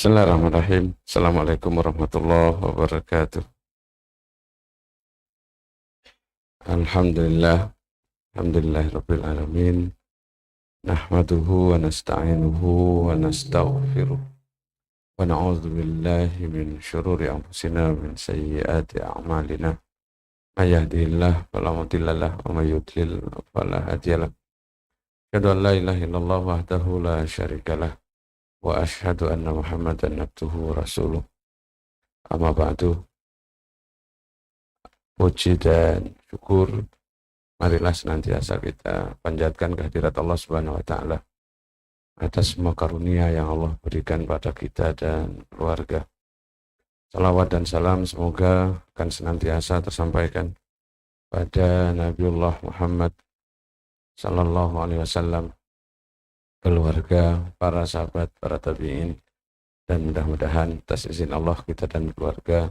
Bismillahirrahmanirrahim. Assalamualaikum warahmatullahi wabarakatuh. Alhamdulillah. Alhamdulillahirabbil alamin. Nahmaduhu wa nasta'inuhu wa nastaghfiruh. Wa na'udzu billahi min syururi anfusina wa min sayyiati a'malina. May yahdihillahu fala mudilla lahu wa may yudlil fala hadiya lahu. Asyhadu an la ilaha illallah wahdahu la syarika lahu wa asyhadu anna Muhammadan abduhu wa rasuluh. Amma ba'du. Puji dan syukur marilah senantiasa kita panjatkan kehadirat Allah Subhanahu wa taala atas semua karunia yang Allah berikan pada kita dan keluarga. Salawat dan salam semoga akan senantiasa tersampaikan pada Nabiullah Muhammad sallallahu alaihi wasallam, keluarga, para sahabat, para tabi'in, dan mudah-mudahan atas izin Allah kita dan keluarga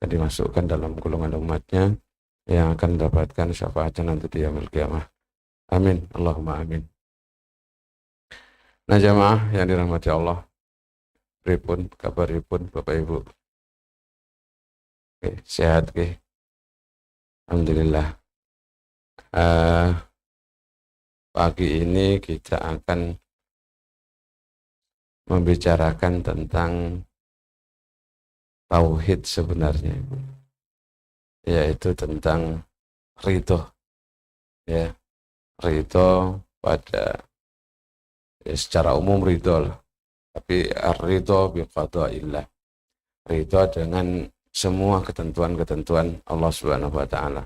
akan dimasukkan dalam golongan umatnya yang akan mendapatkan syafaatnya nanti di yaumil qiyamah. Amin. Allahumma amin. Nah jamaah yang dirahmati Allah, pripun kabaripun Bapak Ibu? Oke, sehat ke? Alhamdulillah. Pagi ini kita akan membicarakan tentang tauhid sebenarnya, yaitu tentang ridho, ya, ridho pada secara umum ridho lah, tapi ridho biqada'illah, ridho dengan semua ketentuan-ketentuan Allah Subhanahu wa taala.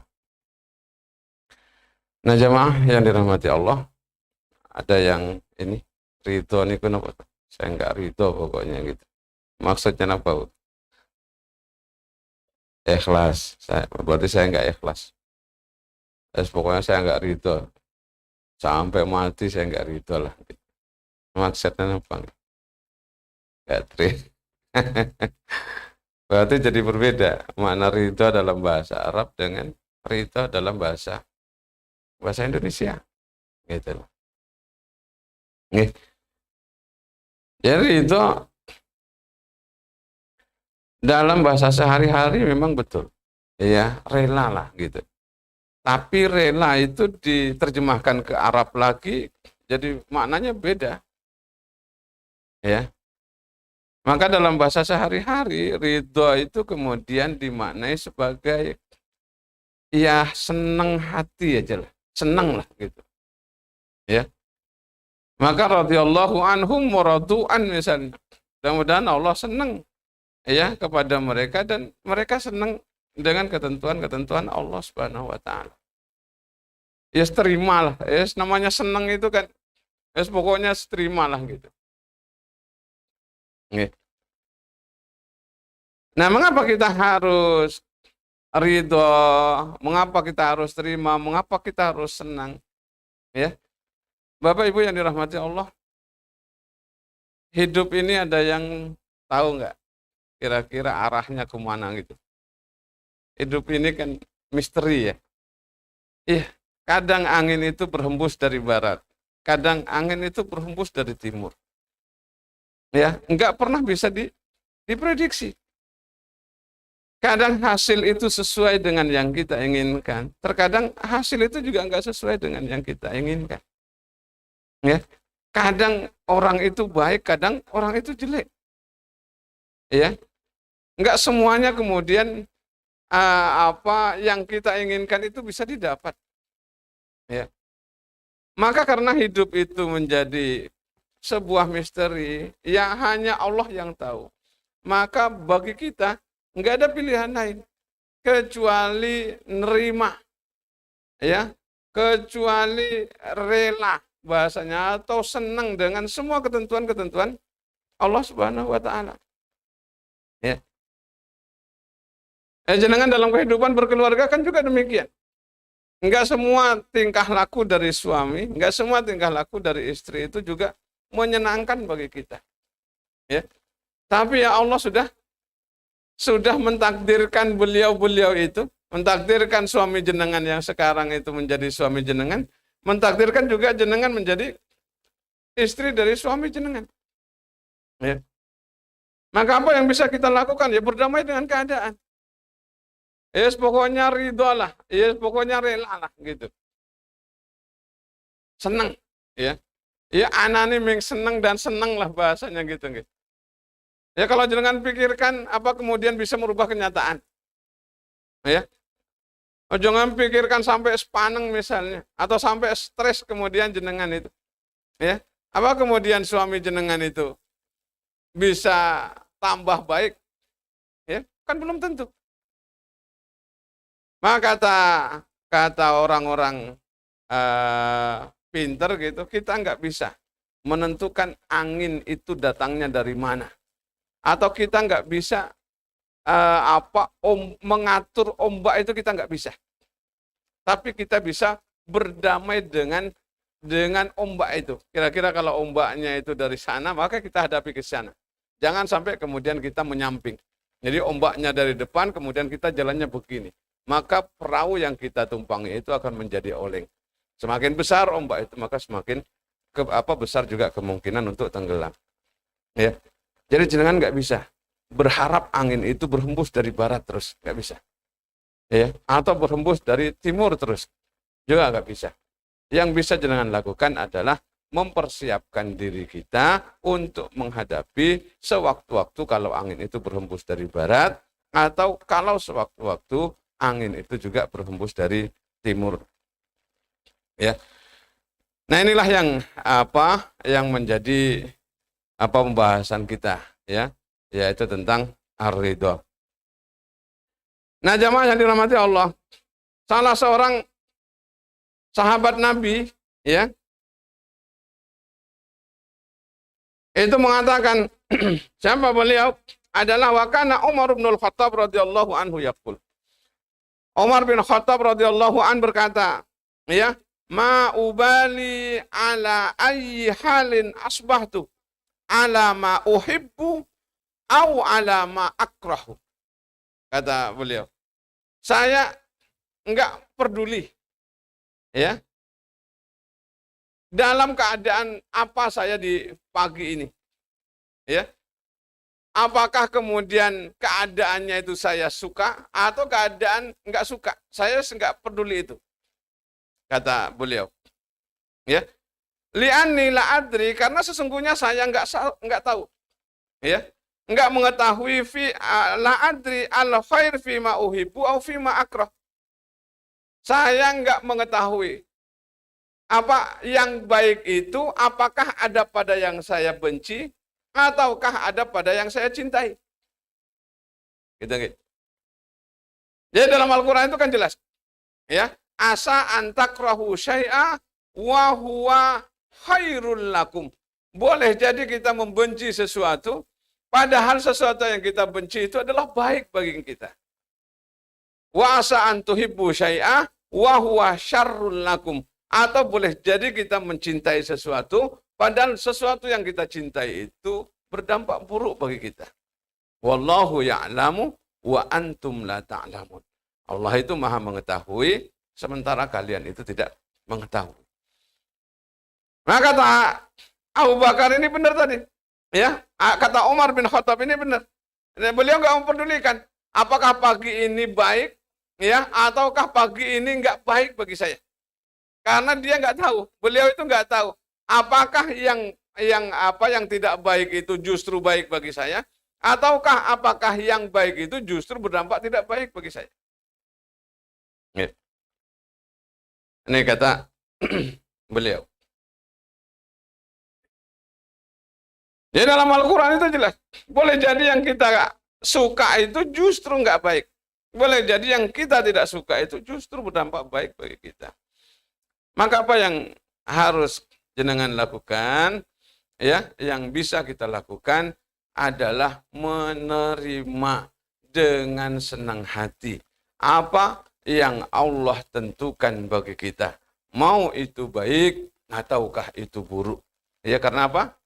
Nah jamaah yang dirahmati Allah, ada yang ini ridho ini kenapa? Saya enggak ridho pokoknya gitu. Maksudnya apa? Ikhlas. Berarti saya enggak ikhlas. Pokoknya saya enggak ridho. Sampai mati saya enggak ridho lah. Maksudnya apa? Enggak ridho. Berarti jadi berbeda. Makna ridho dalam bahasa Arab dengan ridho dalam bahasa Indonesia. Gitu loh. Nih. Jadi itu dalam bahasa sehari-hari memang betul, ya rela lah gitu. Tapi rela itu diterjemahkan ke Arab lagi, jadi maknanya beda, ya. Maka dalam bahasa sehari-hari ridho itu kemudian dimaknai sebagai ya senang hati aja lah, senang lah gitu, ya. Maka radhiyallahu anhum wa radu'an misalnya. Mudah-mudahan Allah senang ya kepada mereka dan mereka senang dengan ketentuan-ketentuan Allah Subhanahu wa taala. Ya terimalah, ya namanya senang itu kan. Ya pokoknya terimalah gitu. Nih. Nah, mengapa kita harus ridho? Mengapa kita harus terima? Mengapa kita harus senang? Ya. Bapak Ibu yang dirahmati Allah, hidup ini ada yang tahu nggak kira-kira arahnya kemana gitu? Hidup ini kan misteri ya. Iya, kadang angin itu berhembus dari barat, kadang angin itu berhembus dari timur. Ya, nggak pernah bisa diprediksi. Kadang hasil itu sesuai dengan yang kita inginkan, terkadang hasil itu juga nggak sesuai dengan yang kita inginkan. Ya, kadang orang itu baik, kadang orang itu jelek. Ya, nggak semuanya kemudian apa yang kita inginkan itu bisa didapat. Ya, maka karena hidup itu menjadi sebuah misteri yang hanya Allah yang tahu, maka bagi kita nggak ada pilihan lain kecuali nerima, ya, kecuali rela bahasanya atau senang dengan semua ketentuan-ketentuan Allah Subhanahu wa taala. Ya. Jenengan dalam kehidupan berkeluarga kan juga demikian. Enggak semua tingkah laku dari suami, enggak semua tingkah laku dari istri itu juga menyenangkan bagi kita. Ya. Tapi ya Allah sudah mentakdirkan beliau-beliau itu, mentakdirkan suami jenengan yang sekarang itu menjadi suami jenengan, mentakdirkan juga jenengan menjadi istri dari suami jenengan. Ya. Maka apa yang bisa kita lakukan? Ya berdamai dengan keadaan. Yes, pokoknya ridho lah. Yes, pokoknya rela lah gitu. Senang, ya. Ya anani ming senang dan senang lah bahasanya gitu, gitu. Ya kalau jangan pikirkan apa kemudian bisa merubah kenyataan. Ya. Oh, jangan pikirkan sampai sepaneng misalnya atau sampai stres kemudian jenengan itu. Ya. Apa kemudian suami jenengan itu bisa tambah baik? Ya, kan belum tentu. Maka kata orang-orang pinter gitu, kita nggak bisa menentukan angin itu datangnya dari mana, atau kita nggak bisa mengatur ombak itu kita nggak bisa. Tapi kita bisa berdamai dengan ombak itu. Kira-kira kalau ombaknya itu dari sana, maka kita hadapi ke sana. Jangan sampai kemudian kita menyamping. Jadi ombaknya dari depan, kemudian kita jalannya begini. Maka perahu yang kita tumpangi itu akan menjadi oleng. Semakin besar ombak itu, maka semakin besar juga kemungkinan untuk tenggelam. Ya. Jadi jenengan nggak bisa berharap angin itu berhembus dari barat terus, nggak bisa. Ya. Atau berhembus dari timur terus, juga nggak bisa. Yang bisa jenengan lakukan adalah mempersiapkan diri kita untuk menghadapi sewaktu-waktu kalau angin itu berhembus dari barat, atau kalau sewaktu-waktu angin itu juga berhembus dari timur. Ya. Nah, inilah yang menjadi pembahasan kita, ya, yaitu tentang ar-ridho. Nah, jamaah yang dirahmati Allah, salah seorang sahabat Nabi, ya, itu mengatakan siapa beliau adalah wakana Umar bin Khattab radhiyallahu anhu yaqul. Umar bin Khattab radhiyallahu an berkata, ya, ma ubali ala ayyi halin asbahtu ala ma uhibbu au ala ma akrahu. Kata beliau, saya enggak peduli, ya, dalam keadaan apa saya di pagi ini, ya. Apakah kemudian keadaannya itu saya suka atau keadaan enggak suka? Saya enggak peduli itu. Kata beliau. Ya. Li'anni la adri, karena sesungguhnya saya enggak tahu. Ya. Enggak mengetahui la adri al khair fi ma uhibbu au fi ma akrah. Saya enggak mengetahui apa yang baik itu apakah ada pada yang saya benci ataukah ada pada yang saya cintai. Gitu, gitu. Jadi dalam Al-Quran itu kan jelas. Ya, asa antakrahu syai'a wa huwa khairul lakum. Boleh jadi kita membenci sesuatu, padahal sesuatu yang kita benci itu adalah baik bagi kita. Wa asa antuhibbu syai'a wa huwa syarrul lakum. Atau boleh jadi kita mencintai sesuatu, padahal sesuatu yang kita cintai itu berdampak buruk bagi kita. Wallahu ya'lamu wa antum la ta'lamun. Allah itu maha mengetahui, sementara kalian itu tidak mengetahui. Maka kata Abu Bakar ini benar tadi. Ya, kata Umar bin Khattab ini benar. Beliau nggak mempedulikan apakah pagi ini baik, ya, ataukah pagi ini nggak baik bagi saya. Karena dia nggak tahu, beliau itu nggak tahu apakah yang tidak baik itu justru baik bagi saya, ataukah apakah yang baik itu justru berdampak tidak baik bagi saya. Ini kata beliau. Jadi dalam Al-Quran itu jelas, boleh jadi yang kita suka itu justru nggak baik. Boleh jadi yang kita tidak suka itu justru berdampak baik bagi kita. Maka apa yang harus jenengan lakukan, ya, yang bisa kita lakukan adalah menerima dengan senang hati apa yang Allah tentukan bagi kita. Mau itu baik ataukah itu buruk. Ya, karena apa?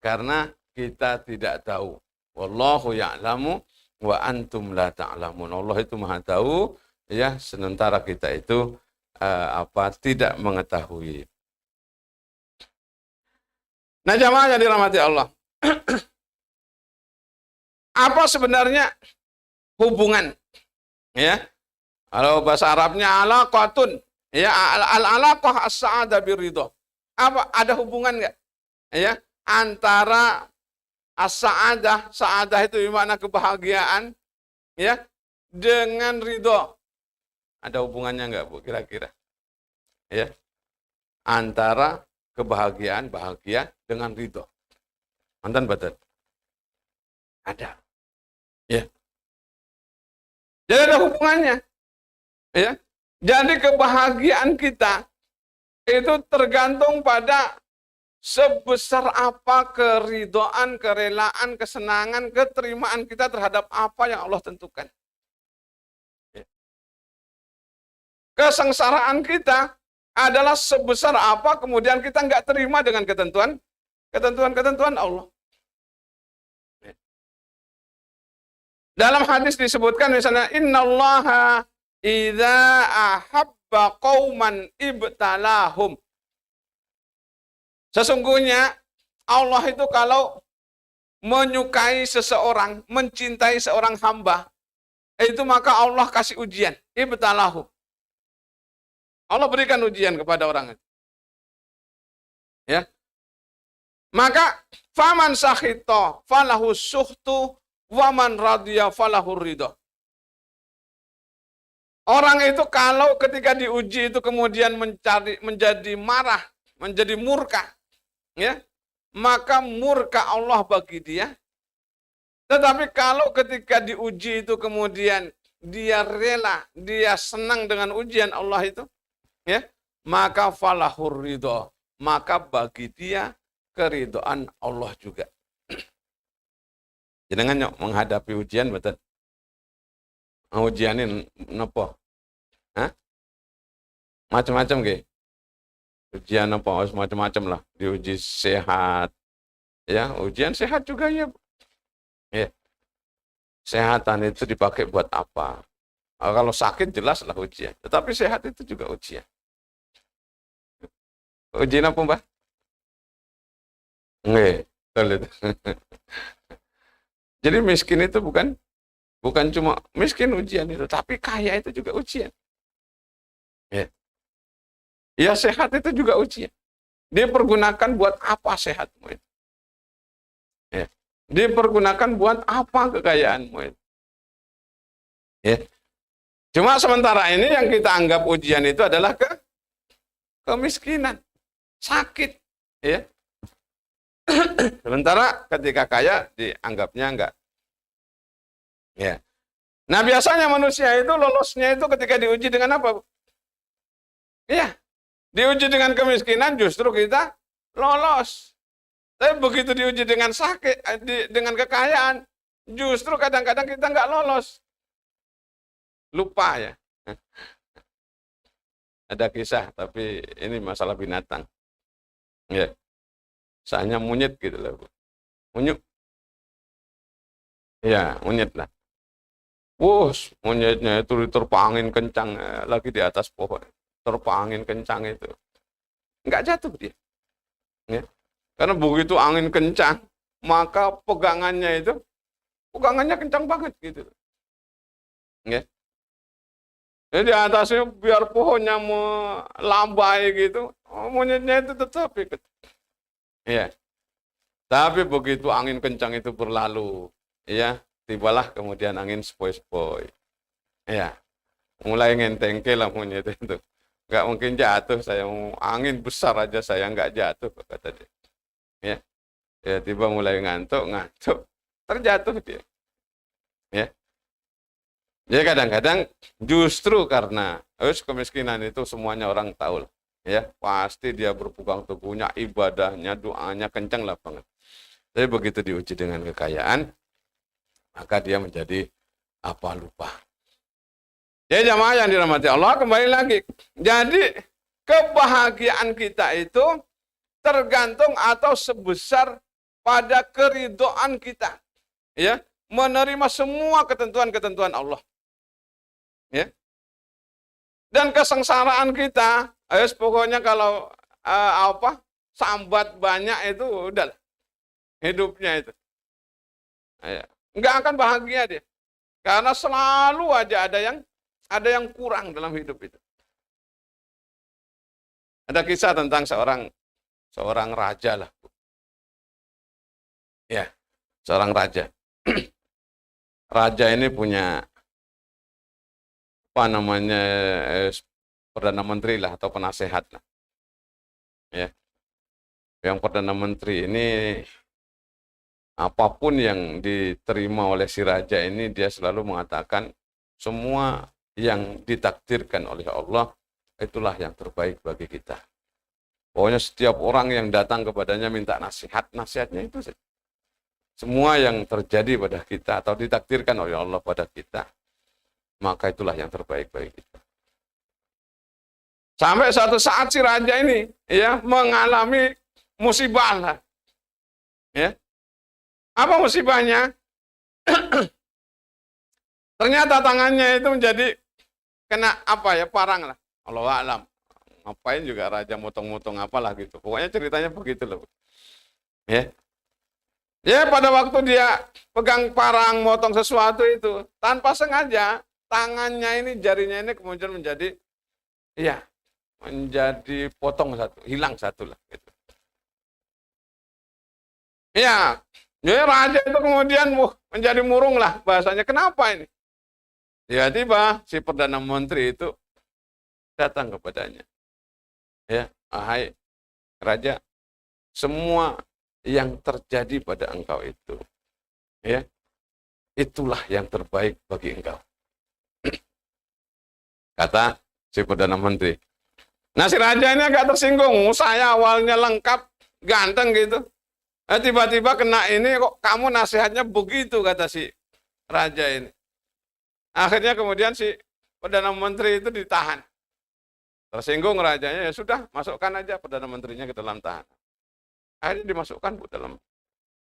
Karena kita tidak tahu. Wallahu ya'lamu wa antum la ta'lamun. Allah itu maha tahu, ya, sementara kita itu tidak mengetahui. Nah, jamaah yang dirahmati Allah. Apa sebenarnya hubungan? Ya, kalau bahasa Arabnya alaqatun, ya al-alaqah as-sa'adah biridho. Apa ada hubungan nggak? Ya, antara as-sa'adah, sa'adah itu bermakna kebahagiaan, ya, dengan ridho. Ada hubungannya nggak, Bu, kira-kira? Ya, antara kebahagiaan, bahagia dengan ridho. Mantan badan. Ada. Ya. Jadi ada hubungannya. Ya. Jadi kebahagiaan kita itu tergantung pada sebesar apa keridhaan, kerelaan, kesenangan, keterimaan kita terhadap apa yang Allah tentukan. Ya. Kesengsaraan kita adalah sebesar apa kemudian kita nggak terima dengan ketentuan Allah. Dalam hadis disebutkan misalnya innallaha idza ahabba qauman ibtalahum. Sesungguhnya Allah itu kalau menyukai seseorang, mencintai seorang hamba, itu maka Allah kasih ujian, ibtalahum. Allah berikan ujian kepada orang itu. Ya. Maka faman sakhita falahu sukhtu waman radhiya falahur ridho. Orang itu kalau ketika diuji itu kemudian menjadi marah, menjadi murka, ya, maka murka Allah bagi dia. Tetapi kalau ketika diuji itu kemudian dia rela, dia senang dengan ujian Allah itu, ya, maka falahur ridho, maka bagi dia keridhaan Allah juga. Jangan menghadapi ujian betul. Ujian ini napa? Hah? Macam-macam ke? Ujian apa? Macam-macam lah. Diuji sehat. Ya, ujian sehat juga ya. Ya. Sehatan itu dipakai buat apa? Kalau sakit jelas lah ujian. Tetapi sehat itu juga ujian. Ujian apa, Mbak? Nggak, betul itu. Jadi miskin itu bukan cuma miskin ujian itu, tapi kaya itu juga ujian. Ya, ya sehat itu juga ujian. Dia pergunakan buat apa sehatmu itu? Ya, dia pergunakan buat apa kekayaanmu itu? Ya. Cuma sementara ini yang kita anggap ujian itu adalah kemiskinan, sakit, ya. Sementara ketika kaya dianggapnya enggak. Ya. Nah, biasanya manusia itu lolosnya itu ketika diuji dengan apa? Iya. Diuji dengan kemiskinan justru kita lolos. Tapi begitu diuji dengan sakit, dengan kekayaan, justru kadang-kadang kita enggak lolos. Lupa ya. Ada kisah, tapi ini masalah binatang. Ya. Misalnya monyet gitu loh. Monyet. Ya, monyet lah. Wus, monyetnya itu diterpa angin kencang lagi di atas pohon. Terpa angin kencang itu. Enggak jatuh dia. Ya. Karena begitu angin kencang, maka pegangannya kencang banget gitu. Ya. Jadi di atasnya biar pohonnya melambai gitu, monyetnya itu tetap ikut. Ya. Tapi begitu angin kencang itu berlalu, ya, tibalah kemudian angin sepoi-sepoi. Ya. Mulai ngentengke lah monyet itu. Enggak mungkin jatuh, saya mau angin besar aja saya enggak jatuh, kata dia. Ya. Ya, tiba mulai ngantuk, terjatuh dia. Ya. Jadi kadang-kadang justru karena kemiskinan itu semuanya orang tahu, ya pasti dia berpegang teguhnya, ibadahnya, doanya kencang lah banget. Tapi begitu diuji dengan kekayaan, maka dia menjadi apa lupa. Ya jamaah yang dirahmati Allah, kembali lagi. Jadi kebahagiaan kita itu tergantung atau sebesar pada keridhaan kita, ya menerima semua ketentuan-ketentuan Allah. Ya. Dan kesengsaraan kita, pokoknya kalau sambat banyak itu udah hidupnya itu. Ya. nggak akan bahagia dia. Karena selalu aja ada yang kurang dalam hidup itu. Ada kisah tentang seorang raja lah. Ya, seorang raja. Raja ini punya apa namanya perdana menteri lah atau penasehat lah. Ya. Yang perdana menteri ini apapun yang diterima oleh si raja ini dia selalu mengatakan semua yang ditakdirkan oleh Allah itulah yang terbaik bagi kita. Pokoknya setiap orang yang datang kepadanya minta nasihatnya itu saja. Semua yang terjadi pada kita atau ditakdirkan oleh Allah pada kita, maka itulah yang terbaik bagi kita. Sampai suatu saat si raja ini ya mengalami musibah lah. Ya. Apa musibahnya? Ternyata tangannya itu menjadi kena apa ya, parang lah. Allahu a'lam. Ngapain juga raja motong-motong apalah gitu. Pokoknya ceritanya begitu loh. Ya. Ya pada waktu dia pegang parang, motong sesuatu itu, tanpa sengaja, tangannya ini, jarinya ini kemudian menjadi, ya, menjadi potong satu, hilang satu lah. Gitu. Ya, jadi raja itu kemudian menjadi murung lah bahasanya. Kenapa ini? Tiba-tiba si Perdana Menteri itu datang kepadanya. Ya, hai raja, semua yang terjadi pada engkau itu, ya, itulah yang terbaik bagi engkau. Kata si Perdana Menteri. Nah si raja ini agak tersinggung. Saya awalnya lengkap, ganteng gitu. Tiba-tiba kena ini kok kamu nasihatnya begitu, kata si raja ini. Akhirnya kemudian si Perdana Menteri itu ditahan. Tersinggung rajanya, ya sudah masukkan aja Perdana Menterinya ke dalam tahanan. Akhirnya dimasukkan ke dalam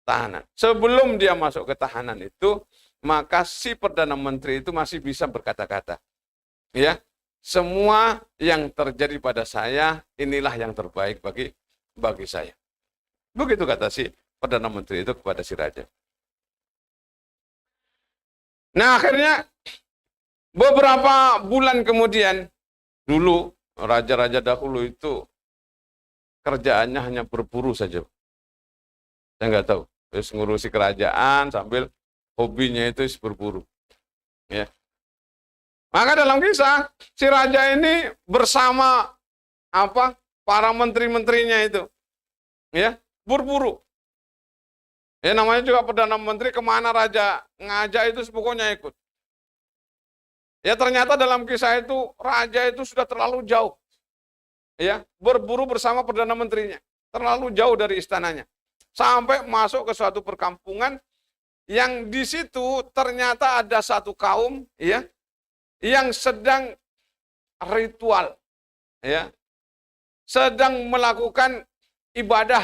tahanan. Sebelum dia masuk ke tahanan itu, maka si Perdana Menteri itu masih bisa berkata-kata. Ya, semua yang terjadi pada saya, inilah yang terbaik bagi saya. Begitu kata si Perdana Menteri itu kepada si raja. Nah akhirnya beberapa bulan kemudian, dulu raja-raja dahulu itu kerjaannya hanya berburu saja. Saya nggak tahu. Terus ngurusi kerajaan sambil hobinya itu berburu. Ya. Maka dalam kisah si raja ini bersama para menteri-menterinya itu, ya, berburu. Ya namanya juga Perdana Menteri, kemana raja ngajak itu pokoknya ikut. Ya ternyata dalam kisah itu raja itu sudah terlalu jauh. Ya, berburu bersama Perdana Menterinya, terlalu jauh dari istananya, sampai masuk ke suatu perkampungan yang di situ ternyata ada satu kaum, ya, yang sedang ritual, ya, sedang melakukan ibadah,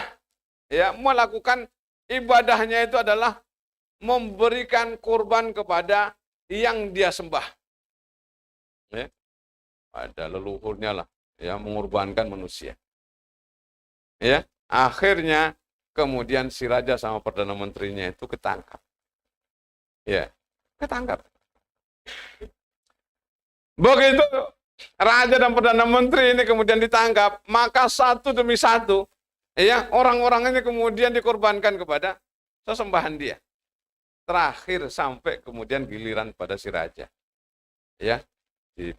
ya, melakukan ibadahnya itu adalah memberikan kurban kepada yang dia sembah, ya, ada leluhurnya lah. Ya, mengorbankan manusia. Ya, akhirnya kemudian si raja sama Perdana Menterinya itu ketangkap. Ya, ketangkap. Begitu raja dan Perdana Menteri ini kemudian ditangkap, maka satu demi satu, ya, orang-orang ini kemudian dikorbankan kepada sesembahan dia. Terakhir sampai kemudian giliran pada si raja. Ya, di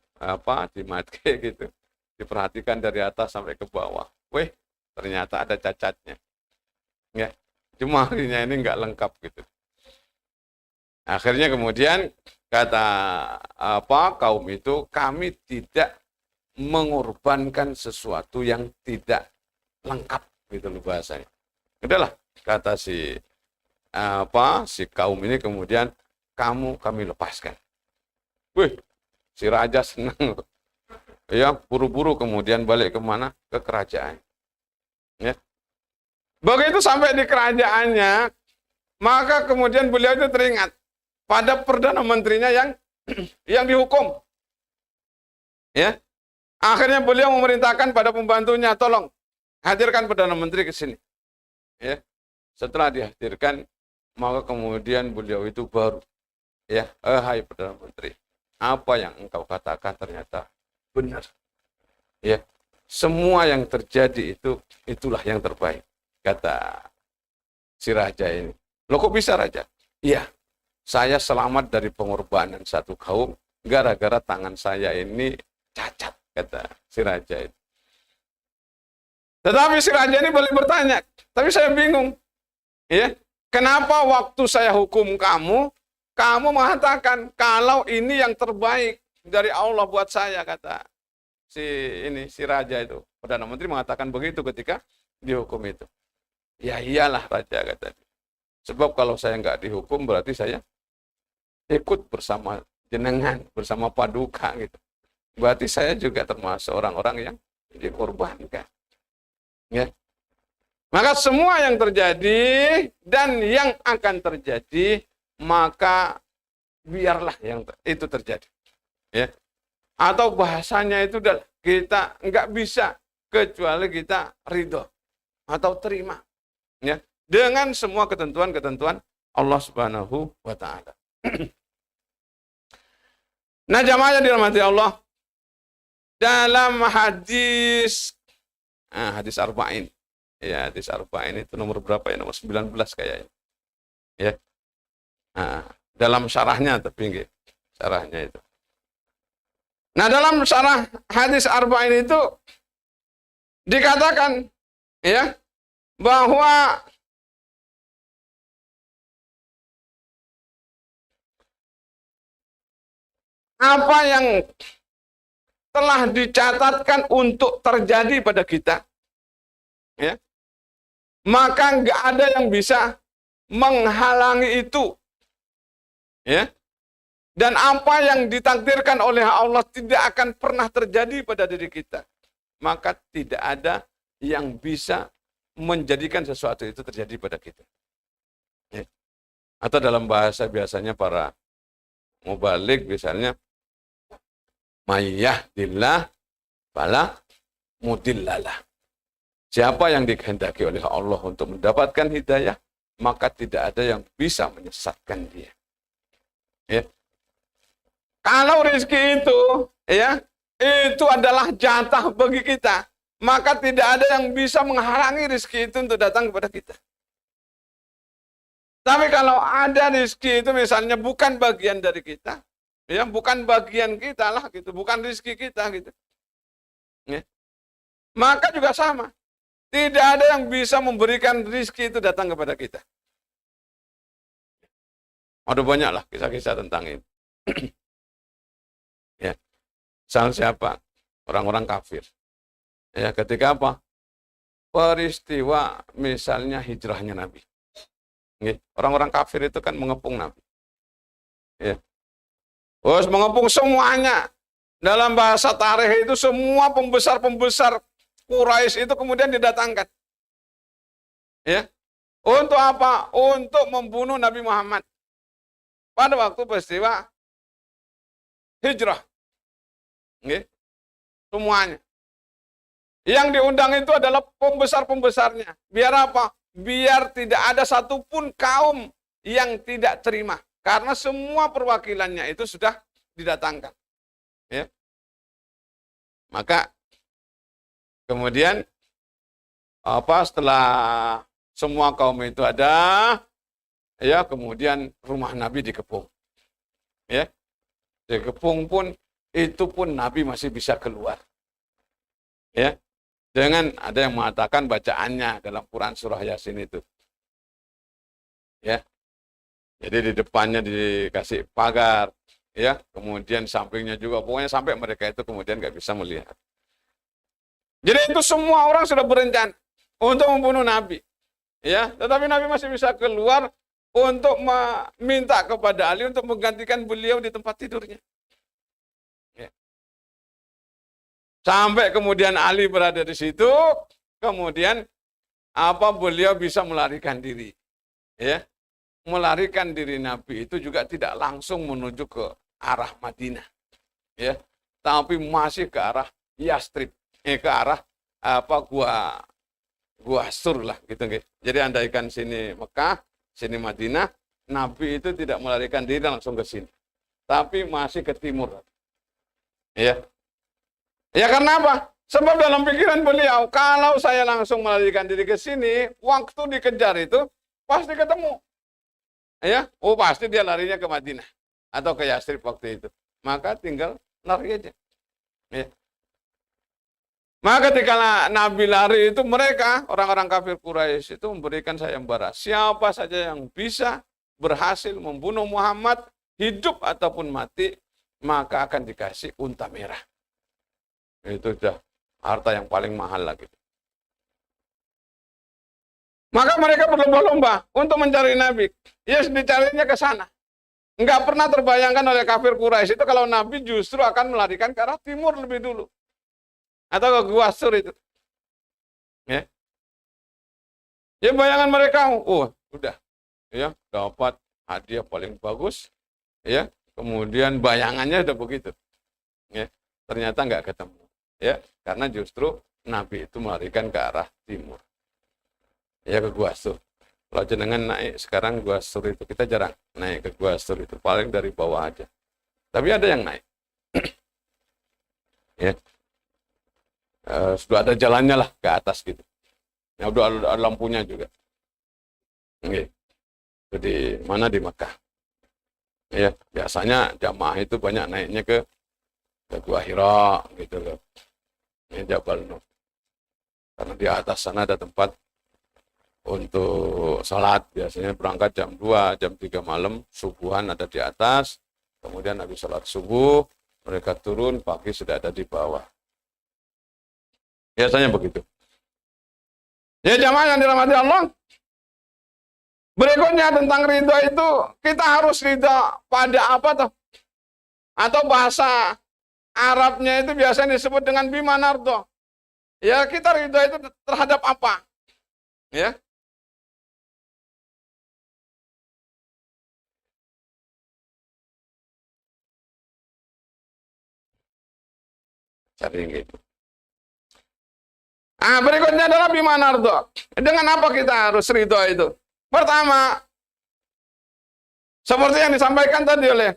matke gitu. Diperhatikan dari atas sampai ke bawah. Weh, ternyata ada cacatnya. Ya, jemarinya ini nggak lengkap gitu. Akhirnya kemudian kata kaum itu, kami tidak mengorbankan sesuatu yang tidak lengkap gitu loh bahasanya. Udahlah, kata si kaum ini kemudian kami lepaskan. Wih, si raja senang. Ya, buru-buru kemudian balik kemana? Ke kerajaan. Ya. Begitu sampai di kerajaannya, maka kemudian beliau itu teringat pada Perdana Menterinya yang dihukum. Ya. Akhirnya beliau memerintahkan pada pembantunya, tolong hadirkan Perdana Menteri ke sini. Ya. Setelah dihadirkan, Maka kemudian beliau itu baru, ya, hai Perdana Menteri, apa yang engkau katakan ternyata benar. Ya, semua yang terjadi itulah yang terbaik, kata si raja ini. Loh kok bisa raja? Iya, saya selamat dari pengorbanan satu kaum gara-gara tangan saya ini cacat, kata si raja itu. Tetapi si raja ini boleh bertanya, tapi saya bingung. Ya, kenapa waktu saya hukum kamu, kamu mengatakan kalau ini yang terbaik dari Allah buat saya, kata si raja itu. Perdana Menteri mengatakan begitu ketika dihukum itu. Ya iyalah raja, kata dia. Sebab kalau saya nggak dihukum berarti saya ikut bersama jenengan, bersama paduka gitu. Berarti saya juga termasuk orang-orang yang dikorbankan. Ya. Maka semua yang terjadi dan yang akan terjadi, maka biarlah yang itu terjadi. Ya. Atau bahasanya itu kita nggak bisa kecuali kita ridho atau terima. Ya. Dengan semua ketentuan-ketentuan Allah Subhanahu wa Ta'ala. Nah, jamaah yang dirahmati Allah, dalam hadis Arba'in. Ya, hadis Arba'in itu nomor berapa ya? Nomor 19 kayaknya. Ya. Nah, dalam syarahnya tapi nggih. Syarahnya itu. Nah, dalam syarah hadis Arba'in itu dikatakan ya bahwa apa yang telah dicatatkan untuk terjadi pada kita, ya, maka nggak ada yang bisa menghalangi itu, ya. Dan apa yang ditakdirkan oleh Allah tidak akan pernah terjadi pada diri kita, maka tidak ada yang bisa menjadikan sesuatu itu terjadi pada kita. Ya. Atau dalam bahasa biasanya para mubalik misalnya, mayyahdillah fala mudillalah. Siapa yang dikehendaki oleh Allah untuk mendapatkan hidayah, maka tidak ada yang bisa menyesatkan dia. Ya. Kalau rezeki itu, ya, itu adalah jatah bagi kita, maka tidak ada yang bisa menghalangi rezeki itu untuk datang kepada kita. Tapi kalau ada rezeki itu misalnya bukan bagian dari kita, ya, bukan bagian kita lah gitu, bukan rezeki kita gitu. Ya. Maka juga sama. Tidak ada yang bisa memberikan rezeki itu datang kepada kita. Ada banyak lah kisah-kisah tentang itu. Ya. Misal siapa? Orang-orang kafir. Ya, ketika apa? Peristiwa misalnya hijrahnya Nabi. Ya. Orang-orang kafir itu kan mengepung Nabi. Ya. Terus mengepung semuanya. Dalam bahasa tarikh itu semua pembesar-pembesar Quraisy itu kemudian didatangkan. Ya. Untuk apa? Untuk membunuh Nabi Muhammad. Pada waktu peristiwa hijrah. Ya. Semuanya. Yang diundang itu adalah pembesar-pembesarnya. Biar apa? Biar tidak ada satupun kaum yang tidak terima. Karena semua perwakilannya itu sudah didatangkan. Ya. Maka kemudian setelah semua kaum itu ada, ya, kemudian rumah Nabi dikepung. Ya. Dikepung pun itu pun Nabi masih bisa keluar. Ya. Dengan ada yang mengatakan bacaannya dalam Quran surah Yasin itu. Ya. Jadi di depannya dikasih pagar, ya, kemudian sampingnya juga, pokoknya sampai mereka itu kemudian nggak bisa melihat. Jadi itu semua orang sudah berencana untuk membunuh Nabi, ya, tetapi Nabi masih bisa keluar untuk meminta kepada Ali untuk menggantikan beliau di tempat tidurnya. Ya. Sampai kemudian Ali berada di situ, kemudian beliau bisa melarikan diri, ya. Melarikan diri Nabi itu juga tidak langsung menuju ke arah Madinah, ya, tapi masih ke arah Yastrib, ke arah gua Sur lah gitu. Jadi andaikan sini Mekah, sini Madinah, Nabi itu tidak melarikan diri langsung ke sini, tapi masih ke timur. Ya, ya karena apa? Sebab dalam pikiran beliau, kalau saya langsung melarikan diri ke sini, waktu dikejar itu pasti ketemu. Ya, oh pasti dia larinya ke Madinah atau ke Yastrib waktu itu. Maka tinggal lari aja. Ya. Maka ketika Nabi lari itu mereka, orang-orang kafir Quraisy itu memberikan sayembara. Siapa saja yang bisa berhasil membunuh Muhammad, hidup ataupun mati, maka akan dikasih unta merah. Itu sudah harta yang paling mahal lagi. Maka mereka berlomba-lomba untuk mencari Nabi. Yes, dicarinya ke sana. Enggak pernah terbayangkan oleh kafir Quraisy itu kalau Nabi justru akan melarikan ke arah timur lebih dulu. Atau ke Gua Sur itu. Ya. Ya bayangan mereka, oh udah, ya dapat hadiah paling bagus, ya. Kemudian bayangannya udah begitu, ya. Ternyata nggak ketemu, ya. Karena justru Nabi itu melarikan ke arah timur, ya ke Gua Sur. Kalau jenengan naik sekarang Gua Sur itu kita jarang naik ke Gua Sur itu, paling dari bawah aja. Tapi ada yang naik, ya. Sudah ada jalannya lah ke atas gitu. Ya udah ada lampunya juga. Oke. Jadi mana di Mekah. Ya, biasanya jamaah itu banyak naiknya ke Gua Hira gitu loh. Ini Jabal Nur. Karena di atas sana ada tempat untuk salat. Biasanya berangkat jam 2, jam 3 malam, subuhan ada di atas. Kemudian habis salat subuh, mereka turun, pagi sudah ada di bawah. Biasanya begitu. Ya jamaah yang dirahmati Allah. Berikutnya tentang ridho itu, kita harus ridho pada apa tuh? Atau bahasa Arabnya itu biasanya disebut dengan bimanardo. Ya kita ridho itu terhadap apa? Ya. Sering gitu. Berikutnya adalah bimanardo. Dengan apa kita harus ridho itu? Pertama, seperti yang disampaikan tadi oleh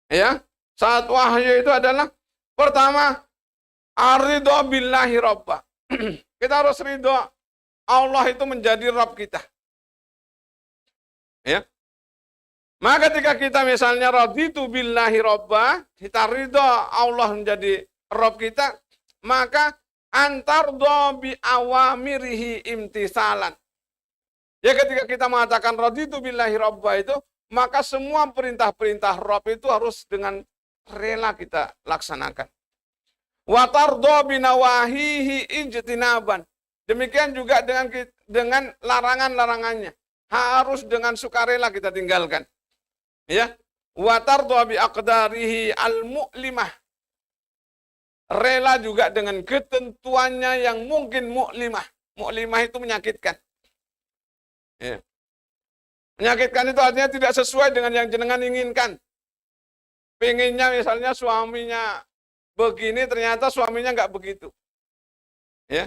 ya saat wahyu itu adalah pertama aridho billahi robba. Kita harus ridho Allah itu menjadi Rabb kita. Ya. Maka ketika kita misalnya raditu billahi robba, kita ridho Allah menjadi Rabb kita, maka antardo bi awamirihi imtisalan. Ya ketika kita mengatakan raditu billahi robba itu, maka semua perintah-perintah Rabb itu harus dengan rela kita laksanakan. Watardo binawahihi ijtinaban. Demikian juga dengan larangan-larangannya. Harus dengan sukarela kita tinggalkan. Ya. Watardo bi aqdarihi al-mu'limah. Rela juga dengan ketentuannya yang mungkin mu'limah. Mu'limah itu menyakitkan. Ya. Menyakitkan itu artinya tidak sesuai dengan yang jenengan inginkan. Pengennya misalnya suaminya begini, ternyata suaminya nggak begitu. Ya.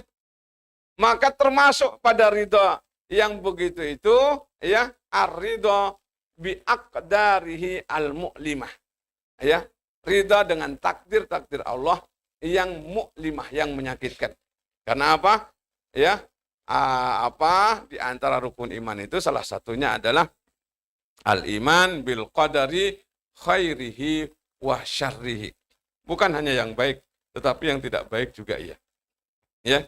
Maka termasuk pada ridho yang begitu itu, ya, ar-ridho bi'aqdarihi al-mu'limah. Ya, ridho dengan takdir-takdir Allah yang mu'limah, yang menyakitkan. Karena apa? Ya, di antara rukun iman itu salah satunya adalah al-iman bil qadari khairihi wa syarrihi. Bukan hanya yang baik, tetapi yang tidak baik juga iya. Ya.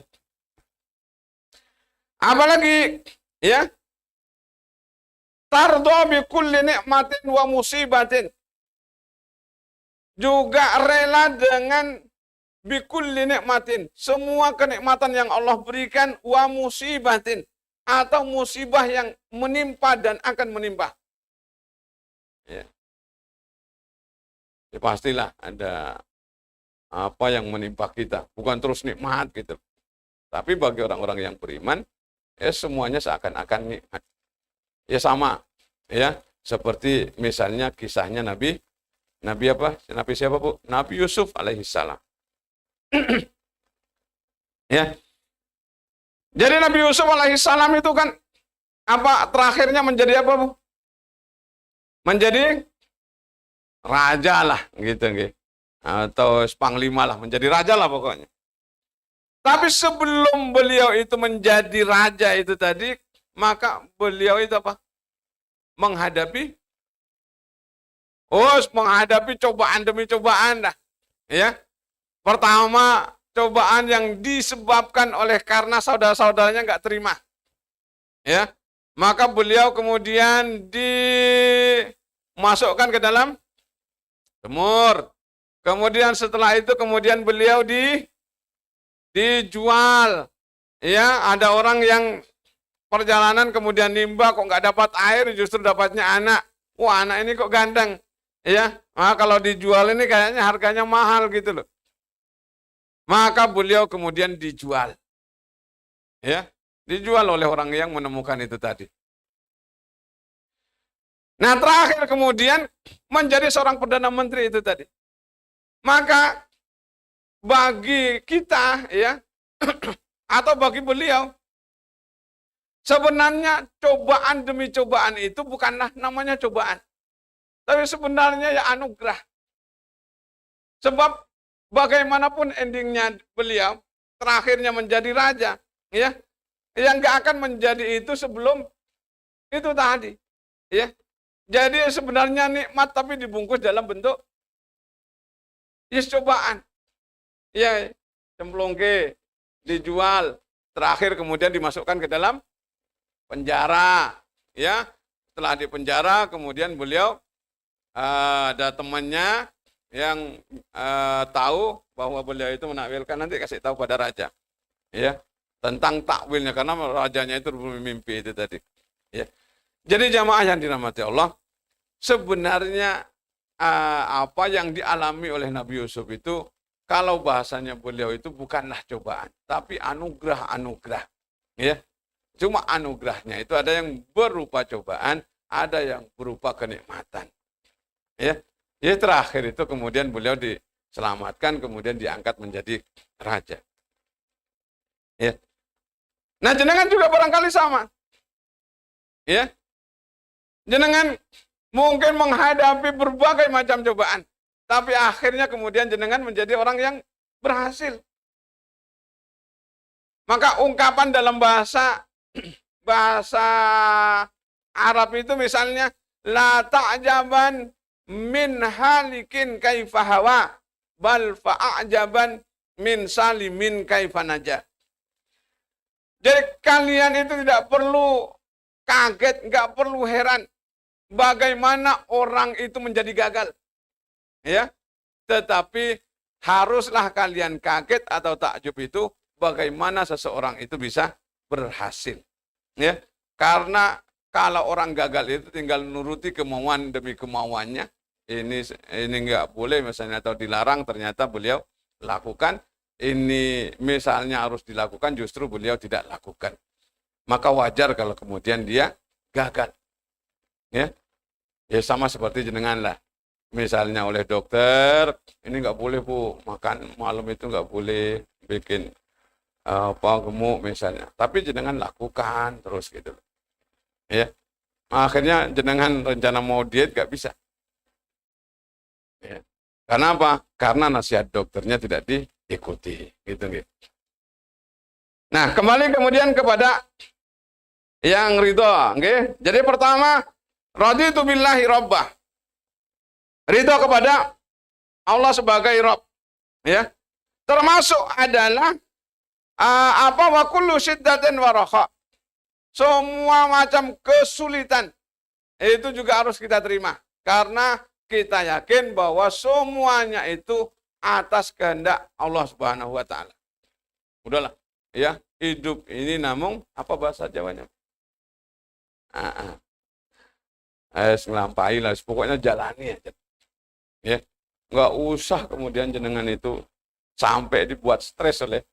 Apalagi ya, tardo bi kulli nikmatin wa musibatin. Juga rela dengan bi kulli nikmatin, semua kenikmatan yang Allah berikan, wa musibatin, atau musibah yang menimpa dan akan menimpa. Ya. Ya pastilah ada apa yang menimpa kita, bukan terus nikmat gitu. Tapi bagi orang-orang yang beriman, ya semuanya seakan-akan nikmat. Ya sama, ya seperti misalnya kisahnya Nabi apa? Nabi siapa, Bu? Nabi Yusuf alaihissalam. Ya. Jadi Nabi Yusuf alaihissalam itu kan Apa terakhirnya menjadi apa, Bu? Menjadi raja lah, gitu nggih. Atau panglima lah, menjadi raja lah pokoknya. Tapi sebelum beliau itu menjadi raja itu tadi, maka beliau itu apa? Menghadapi cobaan demi cobaan dah. Ya. Pertama, cobaan yang disebabkan oleh karena saudara-saudaranya nggak terima. Ya. Maka beliau kemudian dimasukkan ke dalam sumur. Kemudian setelah itu kemudian beliau dijual. Ya, ada orang yang perjalanan kemudian nimba kok nggak dapat air, justru dapatnya anak. Wah, anak ini kok ganteng. Ya, kalau dijual ini kayaknya harganya mahal gitu loh. Maka beliau kemudian dijual. Ya, dijual oleh orang yang menemukan itu tadi. Nah, terakhir kemudian menjadi seorang perdana menteri itu tadi. Maka bagi kita ya atau bagi beliau sebenarnya cobaan demi cobaan itu bukanlah namanya cobaan. Tapi sebenarnya ya anugerah. Sebab bagaimanapun endingnya beliau terakhirnya menjadi raja, ya, yang nggak akan menjadi itu sebelum itu tadi, ya. Jadi sebenarnya nikmat tapi dibungkus dalam bentuk cobaan, ya, cemplungke, dijual, terakhir kemudian dimasukkan ke dalam penjara, ya. Setelah di penjara kemudian beliau ada temannya yang tahu bahwa beliau itu menakwilkan, nanti kasih tahu pada raja, ya, tentang takwilnya karena rajanya itu bermimpi itu tadi, ya. Jadi jamaah yang dirahmati Allah, sebenarnya apa yang dialami oleh Nabi Yusuf itu, kalau bahasanya beliau itu bukanlah cobaan, tapi anugerah-anugerah, ya. Cuma anugerahnya itu ada yang berupa cobaan, ada yang berupa kenikmatan, ya. Ya, terakhir itu kemudian beliau diselamatkan, kemudian diangkat menjadi raja. Ya. Nah, jenengan juga barangkali sama. Ya. Jenengan mungkin menghadapi berbagai macam cobaan, tapi akhirnya kemudian jenengan menjadi orang yang berhasil. Maka ungkapan dalam bahasa Arab itu misalnya la ta'jaban min halikin kaifa hawa bal fa'ajaban min salimin kaifa naja. Jadi kalian itu tidak perlu kaget, nggak perlu heran bagaimana orang itu menjadi gagal, ya. Tetapi haruslah kalian kaget atau takjub itu bagaimana seseorang itu bisa berhasil, ya. Karena kalau orang gagal itu tinggal nuruti kemauan demi kemauannya, ini nggak boleh misalnya atau dilarang, ternyata beliau lakukan. Ini misalnya harus dilakukan, justru beliau tidak lakukan. Maka wajar kalau kemudian dia gagal. Ya, ya sama seperti jenengan lah. Misalnya oleh dokter, ini nggak boleh Bu, makan malam itu nggak boleh, bikin gemuk misalnya. Tapi jenengan lakukan terus gitu. Ya, akhirnya jenengan rencana mau diet nggak bisa. Ya. Karena apa? Karena nasihat dokternya tidak diikuti, gitu. Nah, kembali kemudian kepada yang ridho, okay? Jadi pertama, raditu billahi rabbah. Ridho kepada Allah sebagai Rabb, ya. Termasuk adalah wa kullu syiddatin wa raha. Semua macam kesulitan itu juga harus kita terima, karena kita yakin bahwa semuanya itu atas kehendak Allah Subhanahu wa taala. Udahlah, ya, hidup ini namun apa bahasa Jawanya? Ngelampai lah, pokoknya jalani aja. Ya, nggak usah kemudian jenengan itu sampai dibuat stres oleh.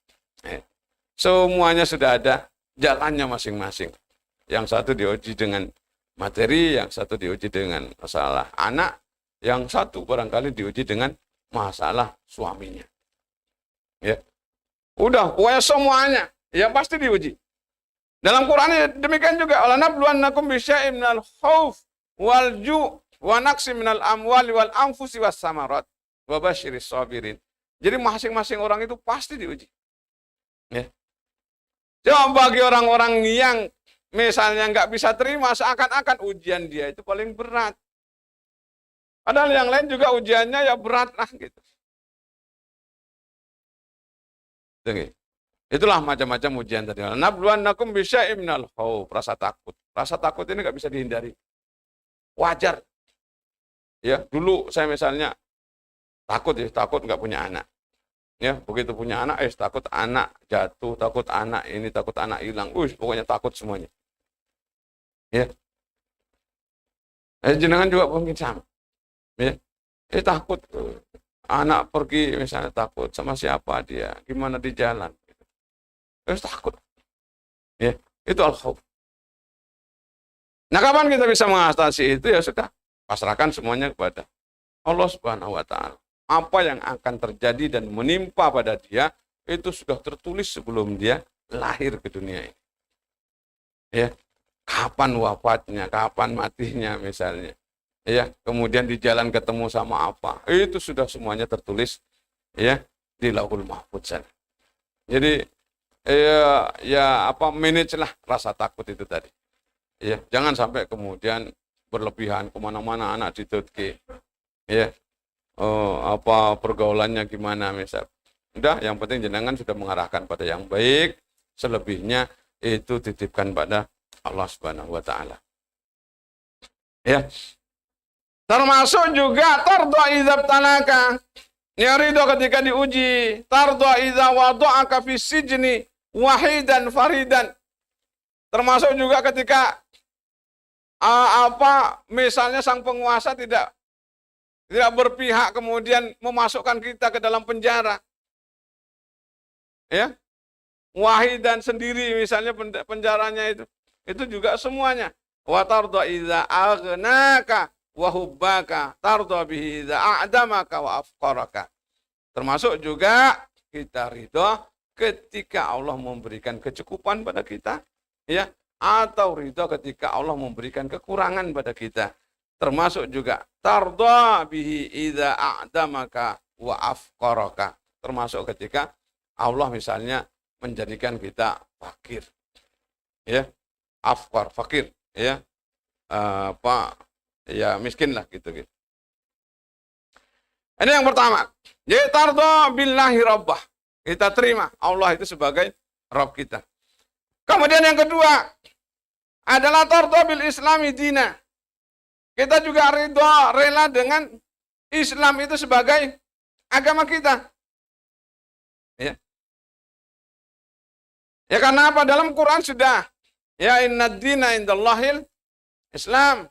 Semuanya sudah ada jalannya masing-masing. Yang satu diuji dengan materi, yang satu diuji dengan masalah anak, yang satu barangkali diuji dengan masalah suaminya. Ya, udah, pokoknya semuanya, ya pasti diuji. Dalam Quran demikian juga, wala nabluwannakum bisyai'in minal khauf wal ju' wa naqsi minal amwali wal anfusi was samarat wa basyiris sabirin. Jadi masing-masing orang itu pasti diuji. Ya. Coba bagi orang-orang yang misalnya nggak bisa terima, seakan-akan ujian dia itu paling berat. Padahal yang lain juga ujiannya ya berat lah gitu. Oke. Itulah macam-macam ujian tadi. Nabluwannakum bisyai'in minal khauf, rasa takut. Rasa takut ini nggak bisa dihindari. Wajar. Ya, dulu saya misalnya takut nggak punya anak. Ya, begitu punya anak, takut anak jatuh, takut anak ini, takut anak hilang. Pokoknya takut semuanya. Ya. Jenengan juga mungkin sama. Ya. Takut anak pergi misalnya, takut sama siapa dia, gimana di jalan. Takut. Ya, itu al-khauf. Nah, kapan kita bisa mengatasi itu? Ya sudah, pasrahkan semuanya kepada Allah Subhanahu wa taala. Apa yang akan terjadi dan menimpa pada dia itu sudah tertulis sebelum dia lahir ke dunia ini. Ya. Kapan wafatnya, kapan matinya misalnya. Ya, kemudian di jalan ketemu sama apa? Itu sudah semuanya tertulis ya di Lauhul Mahfuz sana. Jadi manage lah rasa takut itu tadi. Ya, jangan sampai kemudian berlebihan kemana-mana anak ditutki. Ya, pergaulannya gimana misal. Udah, yang penting jenengan sudah mengarahkan pada yang baik. Selebihnya itu titipkan pada Allah Subhanahu wa taala. Ya. Termasuk juga tardo idzab tanaka. Ya ridho ketika diuji. Tardo idza wada'aka fi sijni wahidan faridan. Termasuk juga ketika misalnya sang penguasa tidak berpihak kemudian memasukkan kita ke dalam penjara. Ya. Wahidan sendiri misalnya penjaranya itu. Itu juga semuanya. Wa tarda idza aghnaka wa hubbaka tarda bihi idza a'damaka wa afqaraka. Termasuk juga kita ridho ketika Allah memberikan kecukupan pada kita, ya, atau ridho ketika Allah memberikan kekurangan pada kita. Termasuk juga tarda bihi idza a'damaka wa afqaraka. Termasuk ketika Allah misalnya menjadikan kita fakir. Ya. Afqar, fakir, ya. Ya miskin lah gitu. Ini yang pertama. Jadi tarda billahi rabbah. Kita terima Allah itu sebagai Rabb kita. Kemudian yang kedua adalah tarda bil islami dina. Kita juga rela dengan Islam itu sebagai agama kita. Ya. Ya karena apa? Dalam Quran sudah, ya innad dina indallahil Islam.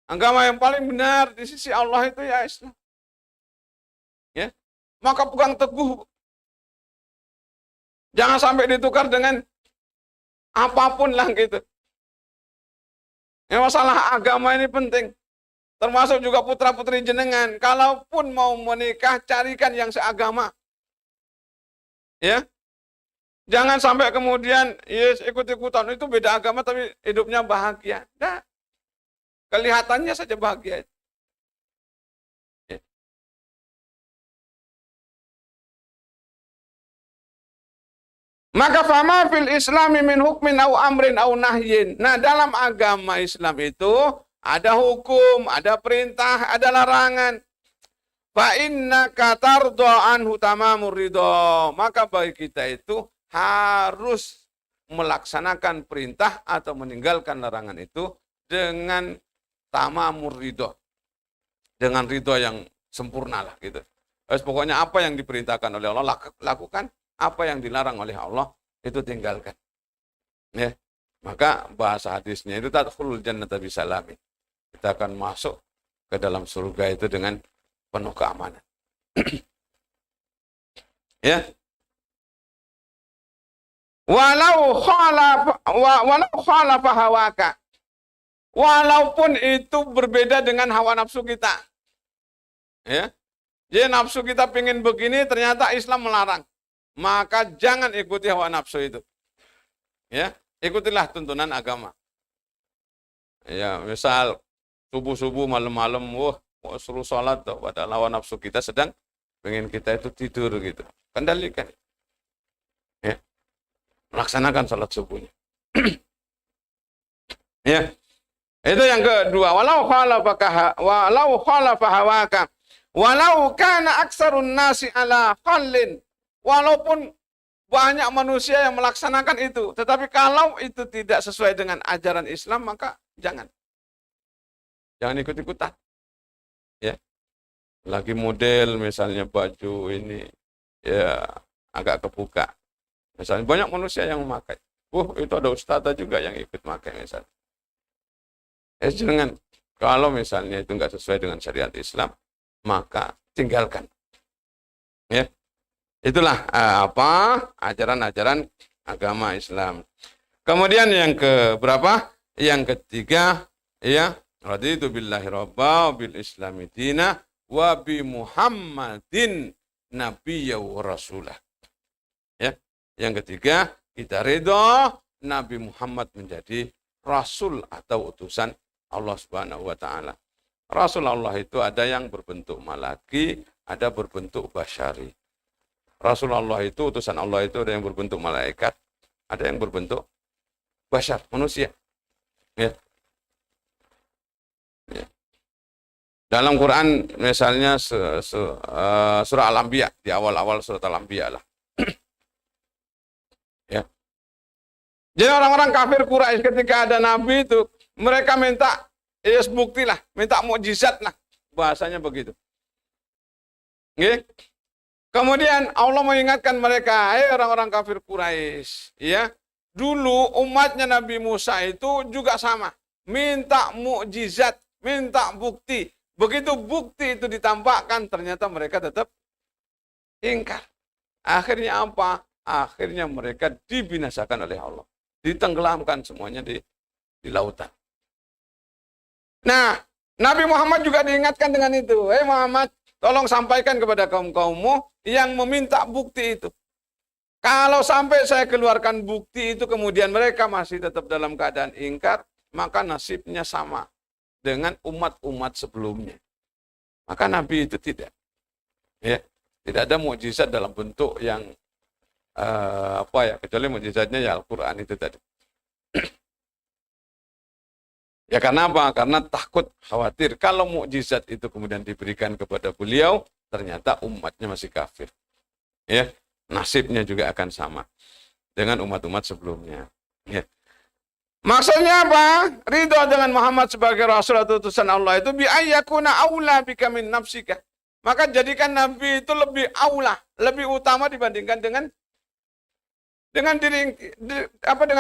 Agama yang paling benar di sisi Allah itu ya Islam. Ya. Maka pegang teguh. Jangan sampai ditukar dengan apapun lah gitu. Ya, masalah agama ini penting. Termasuk juga putra-putri jenengan. Kalaupun mau menikah, carikan yang seagama. Ya. Jangan sampai kemudian ikut-ikutan itu beda agama tapi hidupnya bahagia. Nah, kelihatannya saja bahagia. Ya. Maka fama fil islami min hukmin au amrin au nahyin. Nah, dalam agama Islam itu ada hukum, ada perintah, ada larangan. Fa innaka tarda anhu tamamur ridha. Maka bagi kita itu harus melaksanakan perintah atau meninggalkan larangan itu dengan tamamur ridho. Dengan ridho yang sempurna lah gitu. Pokoknya apa yang diperintahkan oleh Allah lakukan, apa yang dilarang oleh Allah itu tinggalkan. Ya. Maka bahasa hadisnya itu tadkhulul jannata bisalami. Kita akan masuk ke dalam surga itu dengan penuh keamanan. Ya. Walau khalafa hawaka. Walaupun itu berbeda dengan hawa nafsu kita. Ya. Jadi nafsu kita pengen begini, ternyata Islam melarang. Maka jangan ikuti hawa nafsu itu. Ya. ikutilah tuntunan agama. Ya, misal subuh-subuh malam-malam, wah, mau suruh sholat tuh, pada lawan nafsu kita sedang pengen kita itu tidur gitu. Kendalikan. Ya, melaksanakan sholat subuhnya. Ya, itu yang kedua. Walau khalafa hawaka, walau kana aksarun nasi ala khallin. Walaupun banyak manusia yang melaksanakan itu, tetapi kalau itu tidak sesuai dengan ajaran Islam, maka jangan ikut-ikutan. Ya, lagi model misalnya baju ini ya agak kebuka. Misalnya banyak manusia yang memakai. Itu ada ustadzah juga yang ikut pakai misalnya. Jangan. Kalau misalnya itu nggak sesuai dengan syariat Islam, maka tinggalkan. Ya. Itulah ajaran-ajaran agama Islam. Kemudian yang keberapa? Yang ketiga, ya, raditu billahi rabba bil islami dina wa bi Muhammadin nabiyya wa rasulah. Ya. Yang ketiga, kita ridha Nabi Muhammad menjadi rasul atau utusan Allah Subhanahu wa taala. Rasul Allah itu ada yang berbentuk malaki, ada berbentuk basyari. Rasulullah itu, utusan Allah itu ada yang berbentuk malaikat, ada yang berbentuk basyar, manusia. Ya. Ya. Dalam Quran misalnya surah Al-Anbiya, di awal-awal surah Al-Anbiya lah. Ya. Jadi orang-orang kafir Quraisy ketika ada Nabi itu, mereka minta bukti lah, minta mukjizat lah, bahasanya begitu. Ya. Kemudian Allah mengingatkan mereka, orang-orang kafir Quraisy, ya, dulu umatnya Nabi Musa itu juga sama, minta mukjizat, minta bukti. Begitu bukti itu ditampakkan, ternyata mereka tetap ingkar. Akhirnya apa? Akhirnya mereka dibinasakan oleh Allah, ditenggelamkan semuanya di lautan. Nah, Nabi Muhammad juga diingatkan dengan itu. Muhammad, tolong sampaikan kepada kaum-kaummu yang meminta bukti itu. Kalau sampai saya keluarkan bukti itu, kemudian mereka masih tetap dalam keadaan ingkar, maka nasibnya sama dengan umat-umat sebelumnya. Maka Nabi itu tidak. Ya, tidak ada mukjizat dalam bentuk yang kecuali mukjizatnya ya Al-Quran itu tadi. Ya karena apa? Karena takut, khawatir kalau mukjizat itu kemudian diberikan kepada beliau, ternyata umatnya masih kafir. Ya, nasibnya juga akan sama dengan umat-umat sebelumnya. Ya. Maksudnya apa? Ridho dengan Muhammad sebagai Rasul atau utusan Allah itu bi ayyakuna aula bika min nafsika. Maka jadikan Nabi itu lebih aula, lebih utama dibandingkan dengan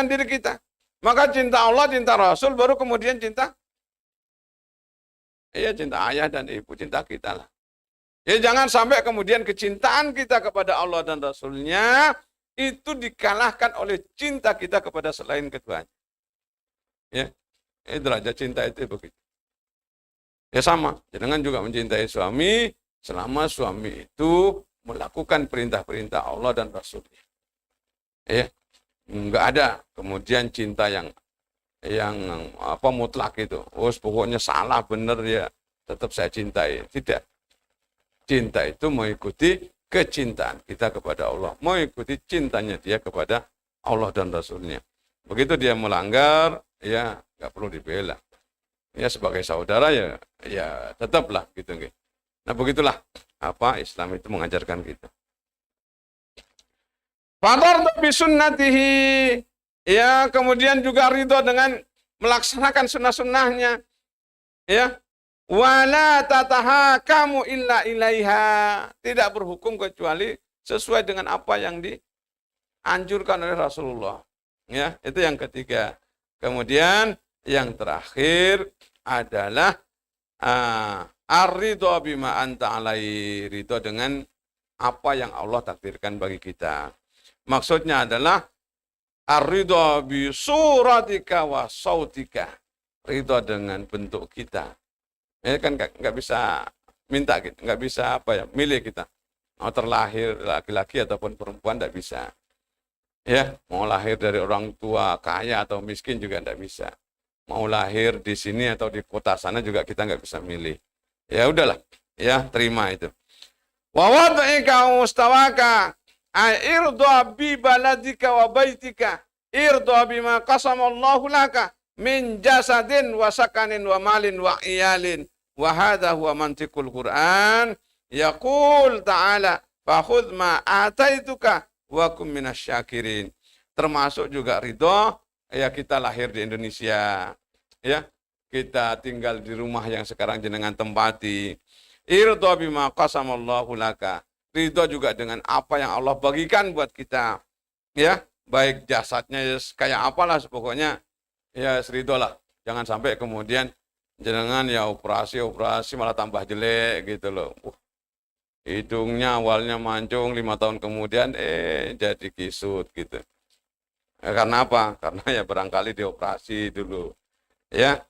diri kita. Maka cinta Allah, cinta Rasul, baru kemudian cinta ayah dan ibu, cinta kita lah. Ya jangan sampai kemudian kecintaan kita kepada Allah dan Rasulnya itu dikalahkan oleh cinta kita kepada selain keduanya. Ya, derajat cinta itu begitu. Ya sama, jangan juga mencintai suami selama suami itu melakukan perintah-perintah Allah dan Rasulnya. Ya. Enggak ada kemudian cinta yang mutlak itu. Pokoknya salah benar ya tetap saya cintai. Tidak. Cinta itu mengikuti kecintaan kita kepada Allah, mengikuti cintanya dia kepada Allah dan Rasulnya. Begitu dia melanggar, ya nggak perlu dibela. Ya sebagai saudara ya tetaplah gitu. Nah begitulah Islam itu mengajarkan kita. Fadartu bi sunnatihi, ya kemudian juga ridho dengan melaksanakan sunnah-sunnahnya, ya wala tatahakamu illa ilaiha, tidak berhukum kecuali sesuai dengan apa yang dianjurkan oleh Rasulullah, ya itu yang ketiga. Kemudian yang terakhir adalah ar-ridho bima anta alai, ridho dengan apa yang Allah takdirkan bagi kita. Maksudnya adalah ar-ridha bi suratika wa sautika. Ridha dengan bentuk kita. Ya kan nggak bisa minta gitu, nggak bisa milih kita. Mau terlahir laki-laki ataupun perempuan nggak bisa. Ya, mau lahir dari orang tua kaya atau miskin juga tidak bisa. Mau lahir di sini atau di kota sana juga kita nggak bisa milih. Ya udahlah, ya terima itu. Wa wad'ika mustawaka irda bi baladika wa baitika irda bima qasamallahu laka min jasadin wa sakanin wa malin wa iyalin wa hadha huwa mantiqul Qur'an yaqul ta'ala fa khudh ma ataituka wa kum minasyakirin. Termasuk juga ridho ya kita lahir di Indonesia, ya kita tinggal di rumah yang sekarang jenengan tempati. Irdo bima qasamallahu laka. Ridho juga dengan apa yang Allah bagikan buat kita. Ya, baik jasadnya ya, kayak apalah pokoknya ya ridho lah. Jangan sampai kemudian jenengan ya operasi malah tambah jelek gitu loh. Hidungnya awalnya mancung 5 tahun kemudian jadi kisut gitu. Karena apa? Karena ya barangkali dioperasi dulu. Ya.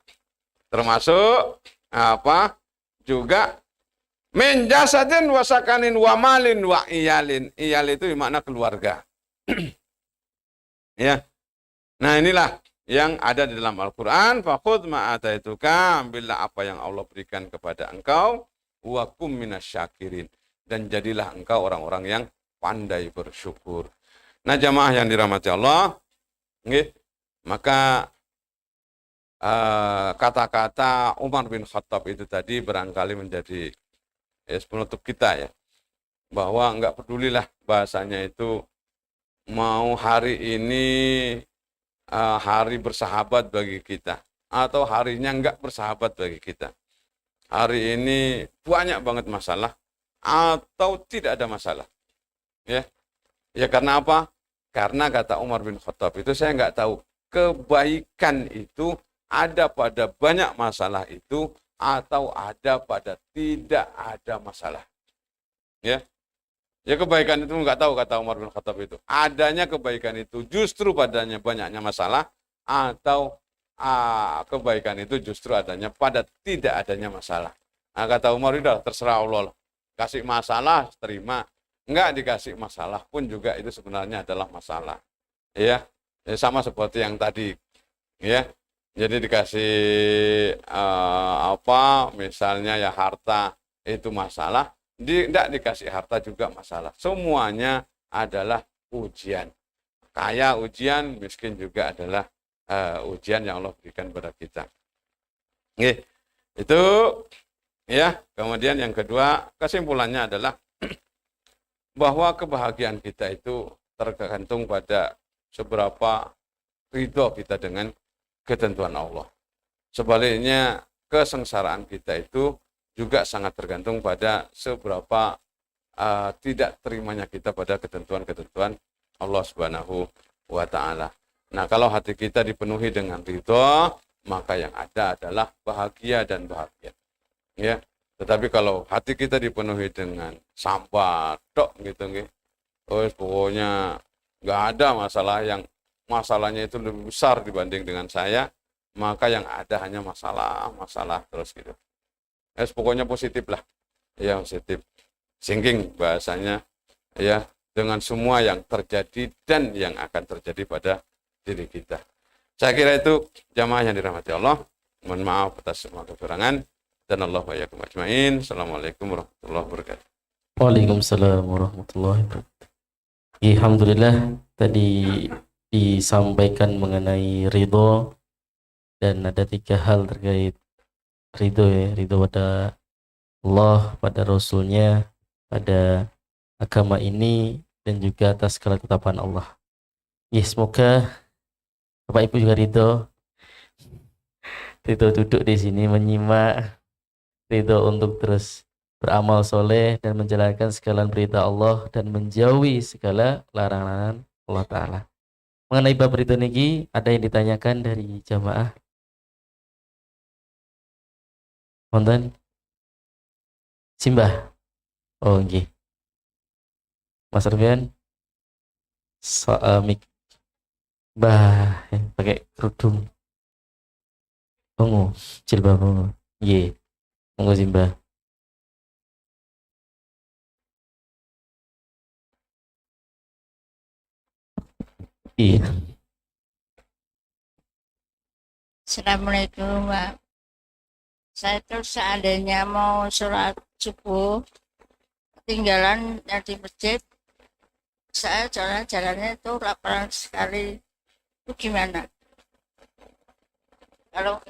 Termasuk apa? Juga min jasadin wa sakanin wa malin wa iyalin. Iyal itu makna keluarga. Ya. Nah, inilah yang ada di dalam Al-Qur'an, faqud ma ataituka, ambillah apa yang Allah berikan kepada engkau, wa kum minasyakirin, dan jadilah engkau orang-orang yang pandai bersyukur. Nah, jamaah yang dirahmati Allah, maka kata-kata Umar bin Khattab itu tadi barangkali menjadi penutup kita ya, bahwa enggak pedulilah bahasanya itu mau hari ini hari bersahabat bagi kita atau harinya enggak bersahabat bagi kita. Hari ini banyak banget masalah atau tidak ada masalah. Ya. Ya karena apa? Karena kata Umar bin Khattab itu saya enggak tahu kebaikan itu ada pada banyak masalah itu atau ada pada tidak ada masalah. Ya. Ya kebaikan itu enggak tahu kata Umar bin Khattab itu. Adanya kebaikan itu justru padanya banyaknya masalah atau kebaikan itu justru adanya pada tidak adanya masalah. Nah, kata Umar itu terserah Allah. Kasih masalah terima, enggak dikasih masalah pun juga itu sebenarnya adalah masalah. Ya. Ya sama seperti yang tadi. Ya. Jadi dikasih misalnya ya harta itu masalah, tidak dikasih harta juga masalah. Semuanya adalah ujian. Kaya ujian, miskin juga adalah ujian yang Allah berikan kepada kita. Itu ya. Kemudian yang kedua, kesimpulannya adalah bahwa kebahagiaan kita itu tergantung pada seberapa ridho kita dengan ketentuan Allah. Sebaliknya, kesengsaraan kita itu juga sangat tergantung pada seberapa tidak terimanya kita pada ketentuan-ketentuan Allah Subhanahu wa Ta'ala. Nah, kalau hati kita dipenuhi dengan ridho, maka yang ada adalah bahagia dan bahagia. Ya. Tetapi kalau hati kita dipenuhi dengan sampah, gitu, pokoknya nggak ada masalahnya itu lebih besar dibanding dengan saya, maka yang ada hanya masalah terus gitu. Pokoknya positif lah, ya positif, thinking bahasanya, ya dengan semua yang terjadi dan yang akan terjadi pada diri kita. Saya kira itu jamaah yang dirahmati Allah. Mohon maaf atas semua kekurangan dan Allah wa iyyakum ajmain. Assalamualaikum warahmatullahi wabarakatuh. Waalaikumsalam warahmatullahi wabarakatuh. Alhamdulillah tadi disampaikan mengenai ridho, dan ada 3 hal terkait ridho ya, ridho pada Allah, pada Rasulnya, pada agama ini, dan juga atas segala ketetapan Allah. Ya, semoga Bapak Ibu juga ridho duduk di sini menyimak, ridho untuk terus beramal soleh dan menjalankan segala perintah Allah dan menjauhi segala larangan Allah Ta'ala. Mengenai bab ridho niki, ada yang ditanyakan dari jamaah? Wonten? Simbah? Oh nggih. Mas Arfian? Mik bah pakai kerudung ungu, jilbab ungu. Nggih. Monggo Simbah. Iya. Assalamualaikum, Pak. Saya tuh seandainya mau sholat subuh, ketinggalan yang di masjid, saya jalannya itu laparan sekali. Itu gimana? Kalau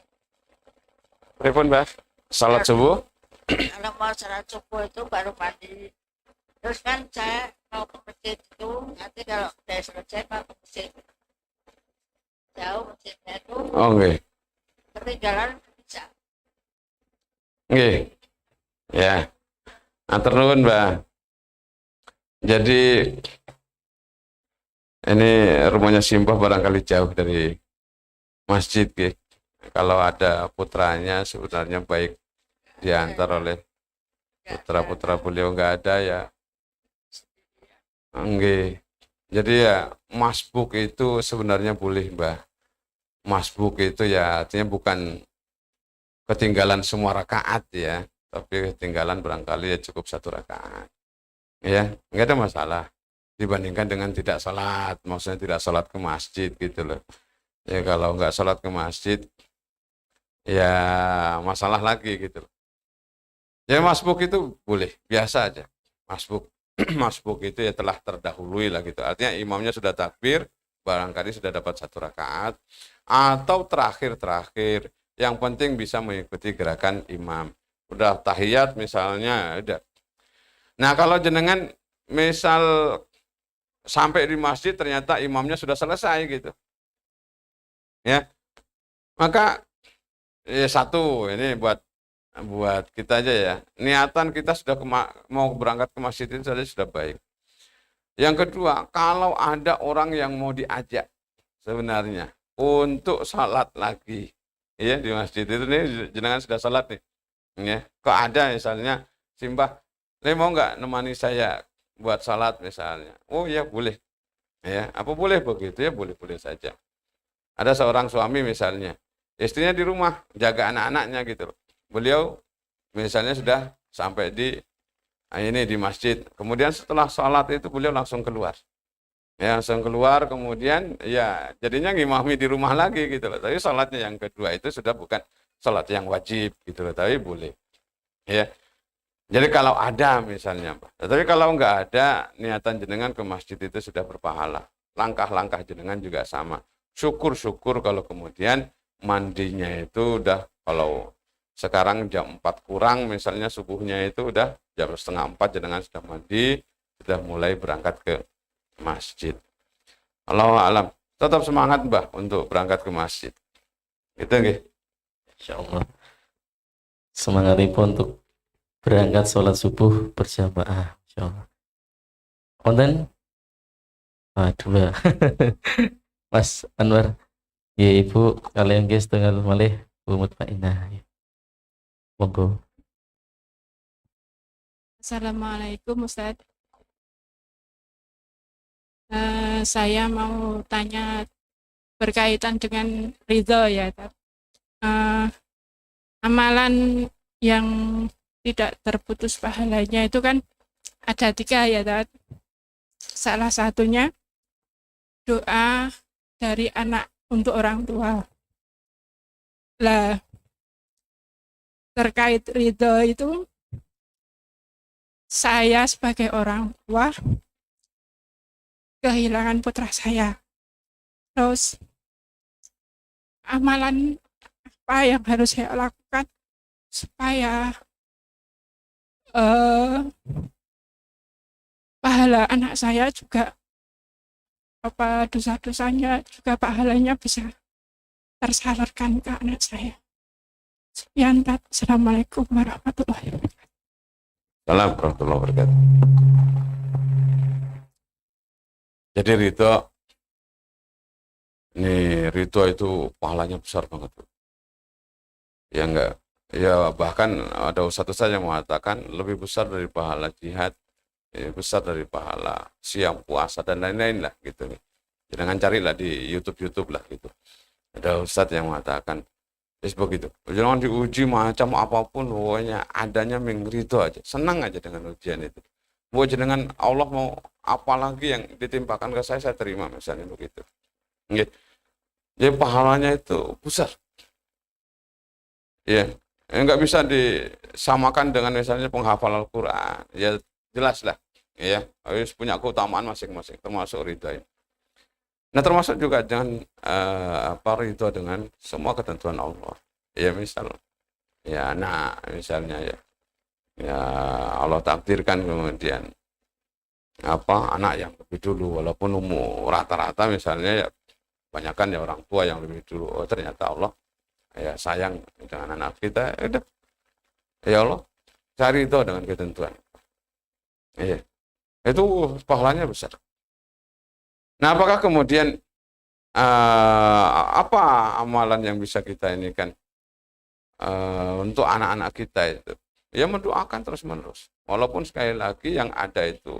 Telepon, Mbak. Salat subuh. kalau mau sholat subuh itu baru mandi. Terus kan saya mau ke masjid itu, nanti kalau udah selesai mau ke masjid. Jauh masjidnya itu, Oh, nggih. ketinggalan bisa. Nggih. Ya. Atur nuwun, Mbak. Jadi ini rumahnya Simbah barangkali jauh dari masjid, nggih. Kalau ada putranya sebenarnya baik diantar oleh putra-putra beliau, nggak ada ya. Nggih. Jadi ya masbuk itu sebenarnya boleh, Mbak. Masbuk itu ya artinya bukan ketinggalan semua rakaat ya, tapi ketinggalan barangkali ya cukup 1 rakaat. Ya, nggak ada masalah dibandingkan dengan tidak sholat, maksudnya tidak sholat ke masjid gitu loh. Ya kalau nggak sholat ke masjid, ya masalah lagi gitu loh. Ya masbuk itu boleh, biasa aja. Masbuk, masbuk itu ya telah terdahului lah gitu. Artinya imamnya sudah takbir, barangkali sudah dapat 1 rakaat, atau terakhir-terakhir. Yang penting bisa mengikuti gerakan imam. Udah tahiyat misalnya, udah. Nah kalau jenengan misal sampai di masjid ternyata imamnya sudah selesai gitu, ya maka ya satu ini buat kita aja ya, niatan kita sudah mau berangkat ke masjid itu saja sudah baik. Yang kedua, kalau ada orang yang mau diajak sebenarnya untuk salat lagi, ya di masjid itu nih jenengan sudah salat nih, ya kok ada misalnya Simbah, mau nggak nemani saya buat salat misalnya? Oh ya boleh, ya apa boleh begitu ya, boleh-boleh saja. Ada seorang suami misalnya, istrinya di rumah jaga anak-anaknya gitu loh. Beliau misalnya sudah sampai di masjid. Kemudian setelah sholat itu beliau langsung keluar. Ya, langsung keluar kemudian ya jadinya ngimami di rumah lagi gitu loh. Tapi sholatnya yang kedua itu sudah bukan sholat yang wajib gitu loh, tapi boleh. Ya. Jadi kalau ada misalnya, tapi kalau nggak ada niatan jenengan ke masjid itu sudah berpahala. Langkah-langkah jenengan juga sama. Syukur-syukur kalau kemudian mandinya itu udah, kalau sekarang jam 4 kurang misalnya subuhnya itu udah jam setengah 4 jenengan sudah mandi, sudah mulai berangkat ke masjid. Allahu a'lam. Tetap semangat Mbah untuk berangkat ke masjid. Gitu nggih. Insyaallah. Semangat ibu untuk berangkat sholat subuh berjamaah, insyaallah. Konten dua. Mas Anwar, ya ibu kalian guys tengah malih Bu Mutmainah. Monggo. Assalamualaikum Ustaz. Saya mau tanya berkaitan dengan ridho ya. Amalan yang tidak terputus pahalanya itu kan ada 3 ya Tat. Salah satunya doa dari anak untuk orang tua. Lah terkait ridho itu, saya sebagai orang tua kehilangan putra saya. Terus amalan apa yang harus saya lakukan supaya pahala anak saya juga, apa dosa-dosanya juga pahalanya bisa tersalurkan ke anak saya. Sekian, Assalamualaikum warahmatullahi wabarakatuh. Assalamualaikum warahmatullahi wabarakatuh. Jadi Ridho itu pahalanya besar banget. Ya enggak, ya bahkan ada ustaz-ustaz yang mengatakan lebih besar dari pahala jihad, besar dari pahala siang puasa dan lain-lain lah gitu. Jangan carilah di YouTube lah gitu. Ada ustaz yang mengatakan begitu. Jangan diuji macam apapun, pokoknya adanya ridho aja, senang aja dengan ujian itu. Buat dengan Allah mau apa lagi yang ditimpakan ke saya terima misalnya begitu. Nggih. Jadi pahalanya itu besar. Ya, nggak bisa disamakan dengan misalnya penghafal Al-Quran. Ya jelas lah, ya harus punya keutamaan masing-masing, termasuk ridha. Nah, termasuk juga dengan ridha dengan semua ketentuan Allah. Ya misal, ya misalnya ya Allah takdirkan kemudian anak yang lebih dulu, walaupun umur rata-rata misalnya ya banyakkan ya orang tua yang lebih dulu. Oh, ternyata Allah ya sayang dengan anak kita, udah ya Allah cari itu dengan ketentuan. Iya, itu pahalanya besar. Nah, apakah kemudian apa amalan yang bisa kita ini kan untuk anak-anak kita itu? Ya mendoakan terus-menerus. Walaupun sekali lagi yang ada itu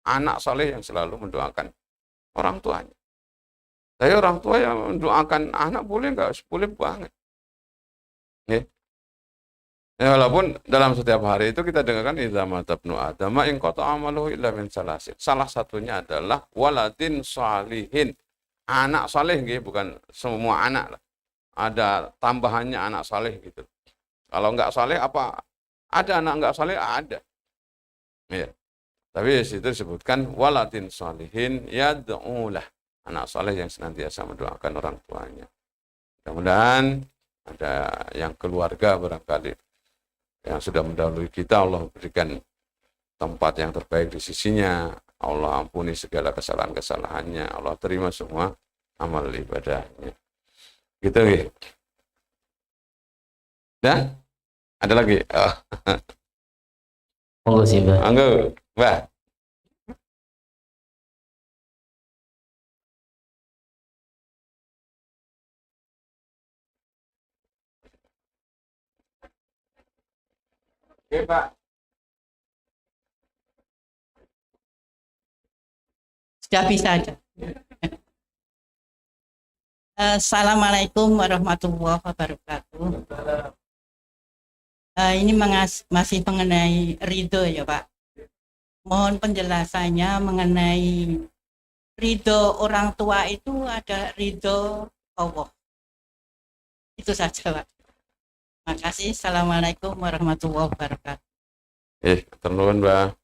anak saleh yang selalu mendoakan orang tuanya. Tapi orang tua yang mendoakan anak boleh nggak? Boleh banget. Ya. Ya, walaupun dalam setiap hari itu kita dengarkan idza matabnu adama in qata amaluhu illa min salasin. Salah satunya adalah waladin salihin. Anak saleh gitu, bukan semua anak lah. Ada tambahannya anak saleh gitu. Kalau enggak saleh apa? Ada anak enggak saleh? Ada. Ya. Tapi di situ disebutkan waladin salihin yad'ulah. Anak saleh yang senantiasa mendoakan orang tuanya. Mudah-mudahan ada yang keluarga barangkali yang sudah mendahului kita, Allah berikan tempat yang terbaik di sisinya, Allah ampuni segala kesalahan-kesalahannya, Allah terima semua amal ibadahnya. Gitu ya. Dah? Ada lagi? Oh. Monggo sih, Mbak. Monggo, Mbak. Oke, Pak. Sudah bisa aja. Assalamualaikum warahmatullahi wabarakatuh. Ini masih mengenai ridho ya Pak. Mohon penjelasannya mengenai ridho orang tua itu ada ridho Allah. Itu saja Pak. Makasih. Assalamualaikum warahmatullahi wabarakatuh. Ternuhun, Mbak.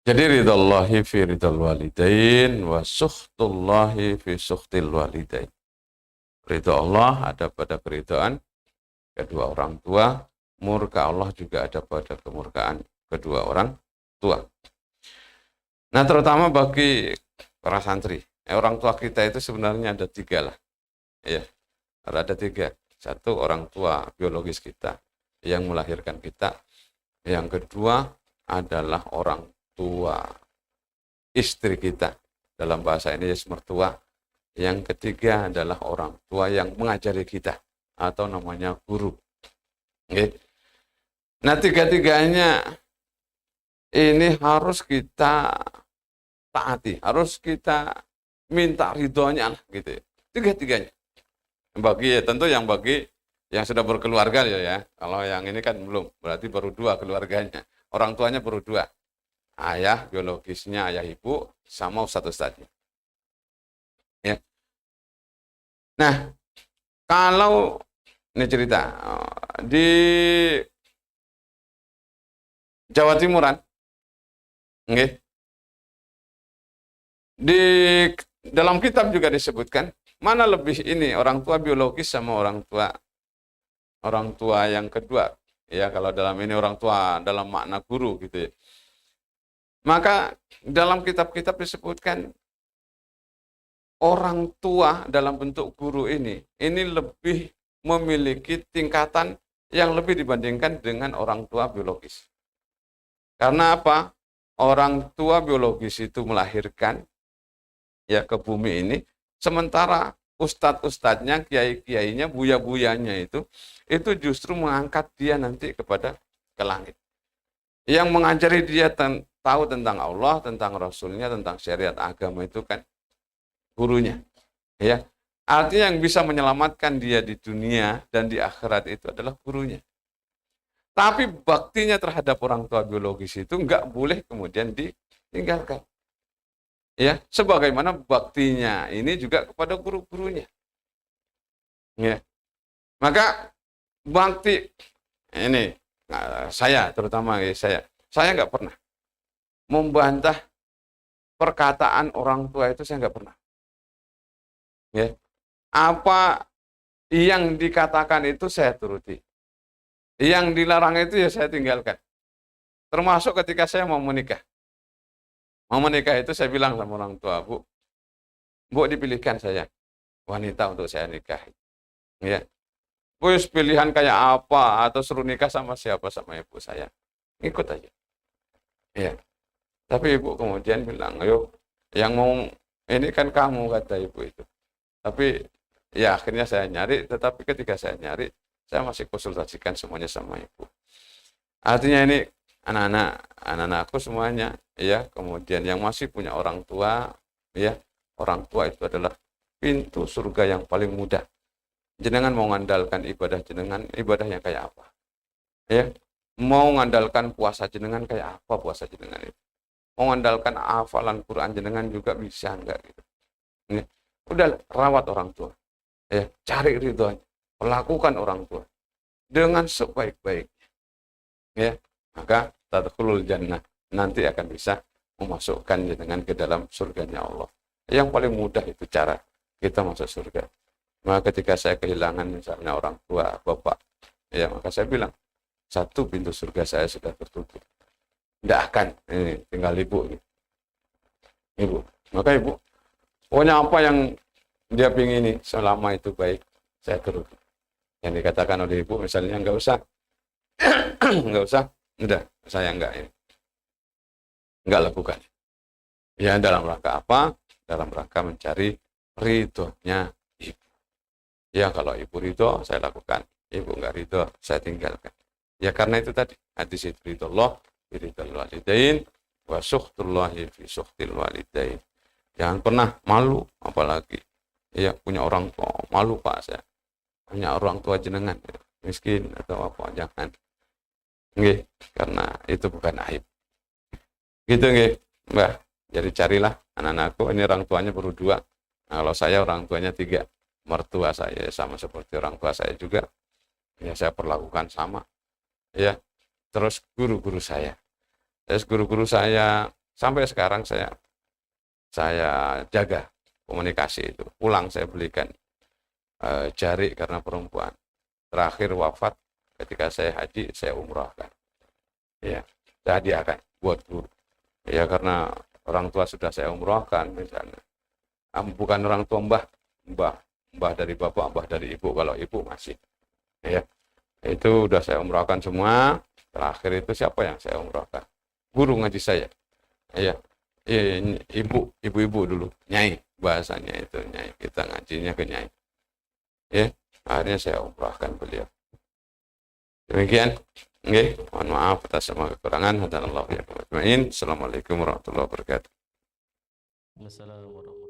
Jadi ridallahi fi ridal walidain wa sukhtullahi fi sukhtil walidain. Ridha Allah ada pada keridhaan kedua orang tua, murka Allah juga ada pada kemurkaan kedua orang tua. Nah, terutama bagi para santri, orang tua kita itu sebenarnya ada tiga lah. Ya, ada tiga. Satu, orang tua biologis kita yang melahirkan kita. Yang kedua adalah orang tua istri kita, dalam bahasa Indonesia mertua. Yang ketiga adalah orang tua yang mengajari kita atau namanya guru. Nah, tiga-tiganya ini harus kita taati, harus kita minta ridhonya lah gitu. Tiga-tiganya. Tentu bagi yang sudah berkeluarga ya. Kalau yang ini kan belum, berarti baru dua keluarganya. Orang tuanya baru dua. Ayah biologisnya, ayah ibu, sama ustadz-ustadznya. Ya. Nah, kalau ini cerita di Jawa Timuran, okay, di dalam kitab juga disebutkan mana lebih ini orang tua biologis sama orang tua yang kedua. Ya, kalau dalam ini orang tua dalam makna guru gitu ya. Maka dalam kitab-kitab disebutkan orang tua dalam bentuk guru ini lebih memiliki tingkatan yang lebih dibandingkan dengan orang tua biologis. Karena apa? Orang tua biologis itu melahirkan ya ke bumi ini, sementara ustadz-ustadznya, kiai-kiainya, buya-buyanya itu justru mengangkat dia nanti kepada ke langit. Yang mengajari dia tahu tentang Allah, tentang Rasulnya, tentang syariat agama itu kan gurunya. Ya, artinya yang bisa menyelamatkan dia di dunia dan di akhirat itu adalah gurunya. Tapi baktinya terhadap orang tua biologis itu nggak boleh kemudian ditinggalkan. Ya, sebagaimana baktinya ini juga kepada guru-gurunya. Ya. Maka bakti ini saya terutama ya, saya nggak pernah membantah perkataan orang tua itu, saya nggak pernah. Ya. Apa yang dikatakan itu saya turuti. Yang dilarang itu ya saya tinggalkan. Termasuk ketika saya mau menikah. Mau menikah itu saya bilang sama orang tua, Bu dipilihkan saya wanita untuk saya nikah. Ya. Wis pilihan kayak apa atau suruh nikah sama siapa, sama ibu saya. Ikut aja. Ya. Tapi ibu kemudian bilang, ayo yang mau ini kan kamu, kata ibu itu. Tapi ya akhirnya saya nyari, tetapi ketika saya nyari, saya masih konsultasikan semuanya sama ibu. Artinya ini anak-anakku semuanya, ya, kemudian yang masih punya orang tua, ya, orang tua itu adalah pintu surga yang paling mudah. Jenengan mau mengandalkan ibadah jenengan, ibadahnya kayak apa? Ya, mau mengandalkan puasa jenengan kayak apa puasa jenengan itu? Mau mengandalkan hafalan Quran jenengan juga bisa enggak gitu? Ya, udah rawat orang tua, ya, cari ridhonya, perlakukan orang tua dengan sebaik-baiknya, ya, maka tadkhulul jannah, nanti akan bisa memasukkan jenengan ke dalam surganya Allah. Yang paling mudah itu cara kita masuk surga. Maka ketika saya kehilangan misalnya orang tua, bapak, ya, maka saya bilang, satu pintu surga saya sudah tertutup. Tidak akan, ini tinggal ibu. Ibu, maka ibu, pokoknya apa yang dia pingini selama itu baik, saya turuti. Yang dikatakan oleh ibu misalnya nggak usah, nggak usah, udah saya nggak lakukan. Ya dalam rangka apa? Dalam rangka mencari ridhonya ibu. Ya kalau ibu ridho saya lakukan, ibu nggak ridho saya tinggalkan. Ya karena itu tadi hadis itu ridhollah fi ridhal walidain wa sukhtullahi fi sukhtil walidain. Jangan pernah malu, apalagi ya punya orang tua malu, Pak, saya punya orang tua jenengan ya, miskin atau apa, jangan. Nggih, karena itu bukan aib. Gitu nggih, Mbah. Jadi carilah anak-anakku, ini orang tuanya baru 2. Nah, kalau saya orang tuanya 3. Mertua saya sama seperti orang tua saya juga. Ya saya perlakukan sama. Ya. Terus guru-guru saya. Terus guru-guru saya sampai sekarang saya jaga komunikasi itu. Pulang saya belikan jari karena perempuan. Terakhir wafat ketika saya haji, saya umrahkan. Ya, saya hadiahkan buat guru. Ya karena orang tua sudah saya umrahkan misalnya. Bukan orang tua mbah dari bapak, mbah dari ibu, kalau ibu masih. Ya. Itu udah saya umrahkan semua. Terakhir itu siapa yang saya umrahkan? Guru ngaji saya. Ya. Ibu-ibu dulu, nyai bahasanya itu, nyai. Kita ngajinya ke nyai. Ya, akhirnya saya umrahkan beliau. Demikian. Nggih, mohon maaf atas semua kekurangan. Hadanallahu ya. Assalamualaikum warahmatullahi wabarakatuh. Wassalamualaikum warahmatullahi wabarakatuh.